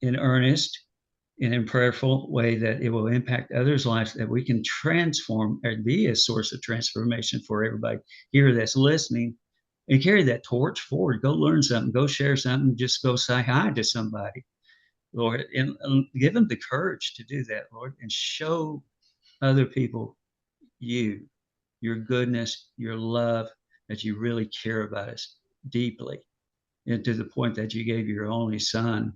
in earnest and in prayerful way, that it will impact others' lives, that we can transform and be a source of transformation for everybody here that's listening, and carry that torch forward. Go learn something, go share something, just go say hi to somebody, Lord, and give them the courage to do that, Lord, and show other people you, your goodness, your love, that you really care about us deeply, and to the point that you gave your only son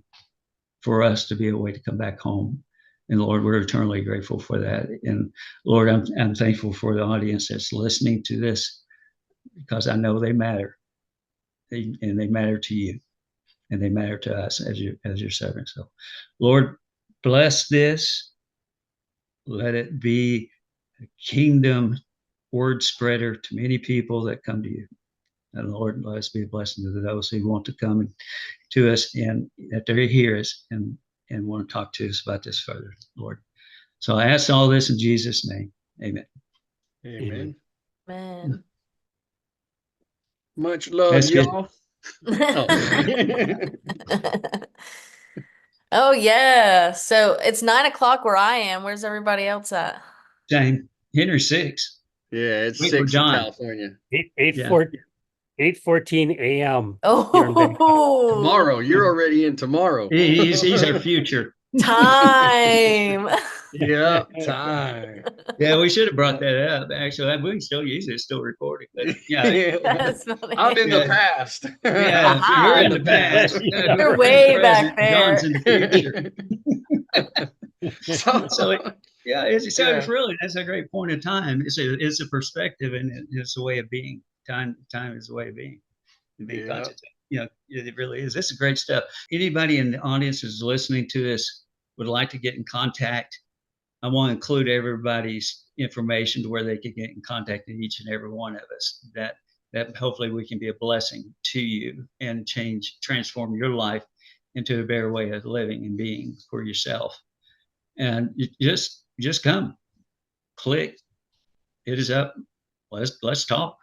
for us to be a way to come back home. And Lord, we're eternally grateful for that. And Lord, I'm thankful for the audience that's listening to this, because I know they matter, and they matter to you, and they matter to us as your servants. So, Lord, bless this. Let it be a kingdom word spreader to many people that come to you. And Lord, let us be a blessing to those who want to come to us, and that they hear us and want to talk to us about this further, Lord. So I ask all this in Jesus' name. Amen. Amen. Man. Much love, That's good. y'all. Oh yeah. So it's 9 o'clock where I am. Where's everybody else at? Same. Henry 6. Yeah, it's Wait for 6 in John. California. 8:14 a.m. Oh, Tomorrow, you're already in tomorrow. He's our future. time. Yeah, time. Yeah, we should have brought that up. Actually, we can still use it. It's still recording. But yeah, That's funny. I'm in the Yeah. past. yeah, Aha. you're in the past. Yeah. You're We're in way the back present. John's in the future. So yeah, it's Yeah. really, that's a great point of time. It's a perspective, and it's a way of being. Time is a way of being. And being Yeah. conscious. It really is. This is great stuff. Anybody in the audience who's listening to this would like to get in contact, I want to include everybody's information to where they can get in contact with each and every one of us. That hopefully we can be a blessing to you and transform your life into a better way of living and being for yourself. And you just come, click, hit us up. Let's talk.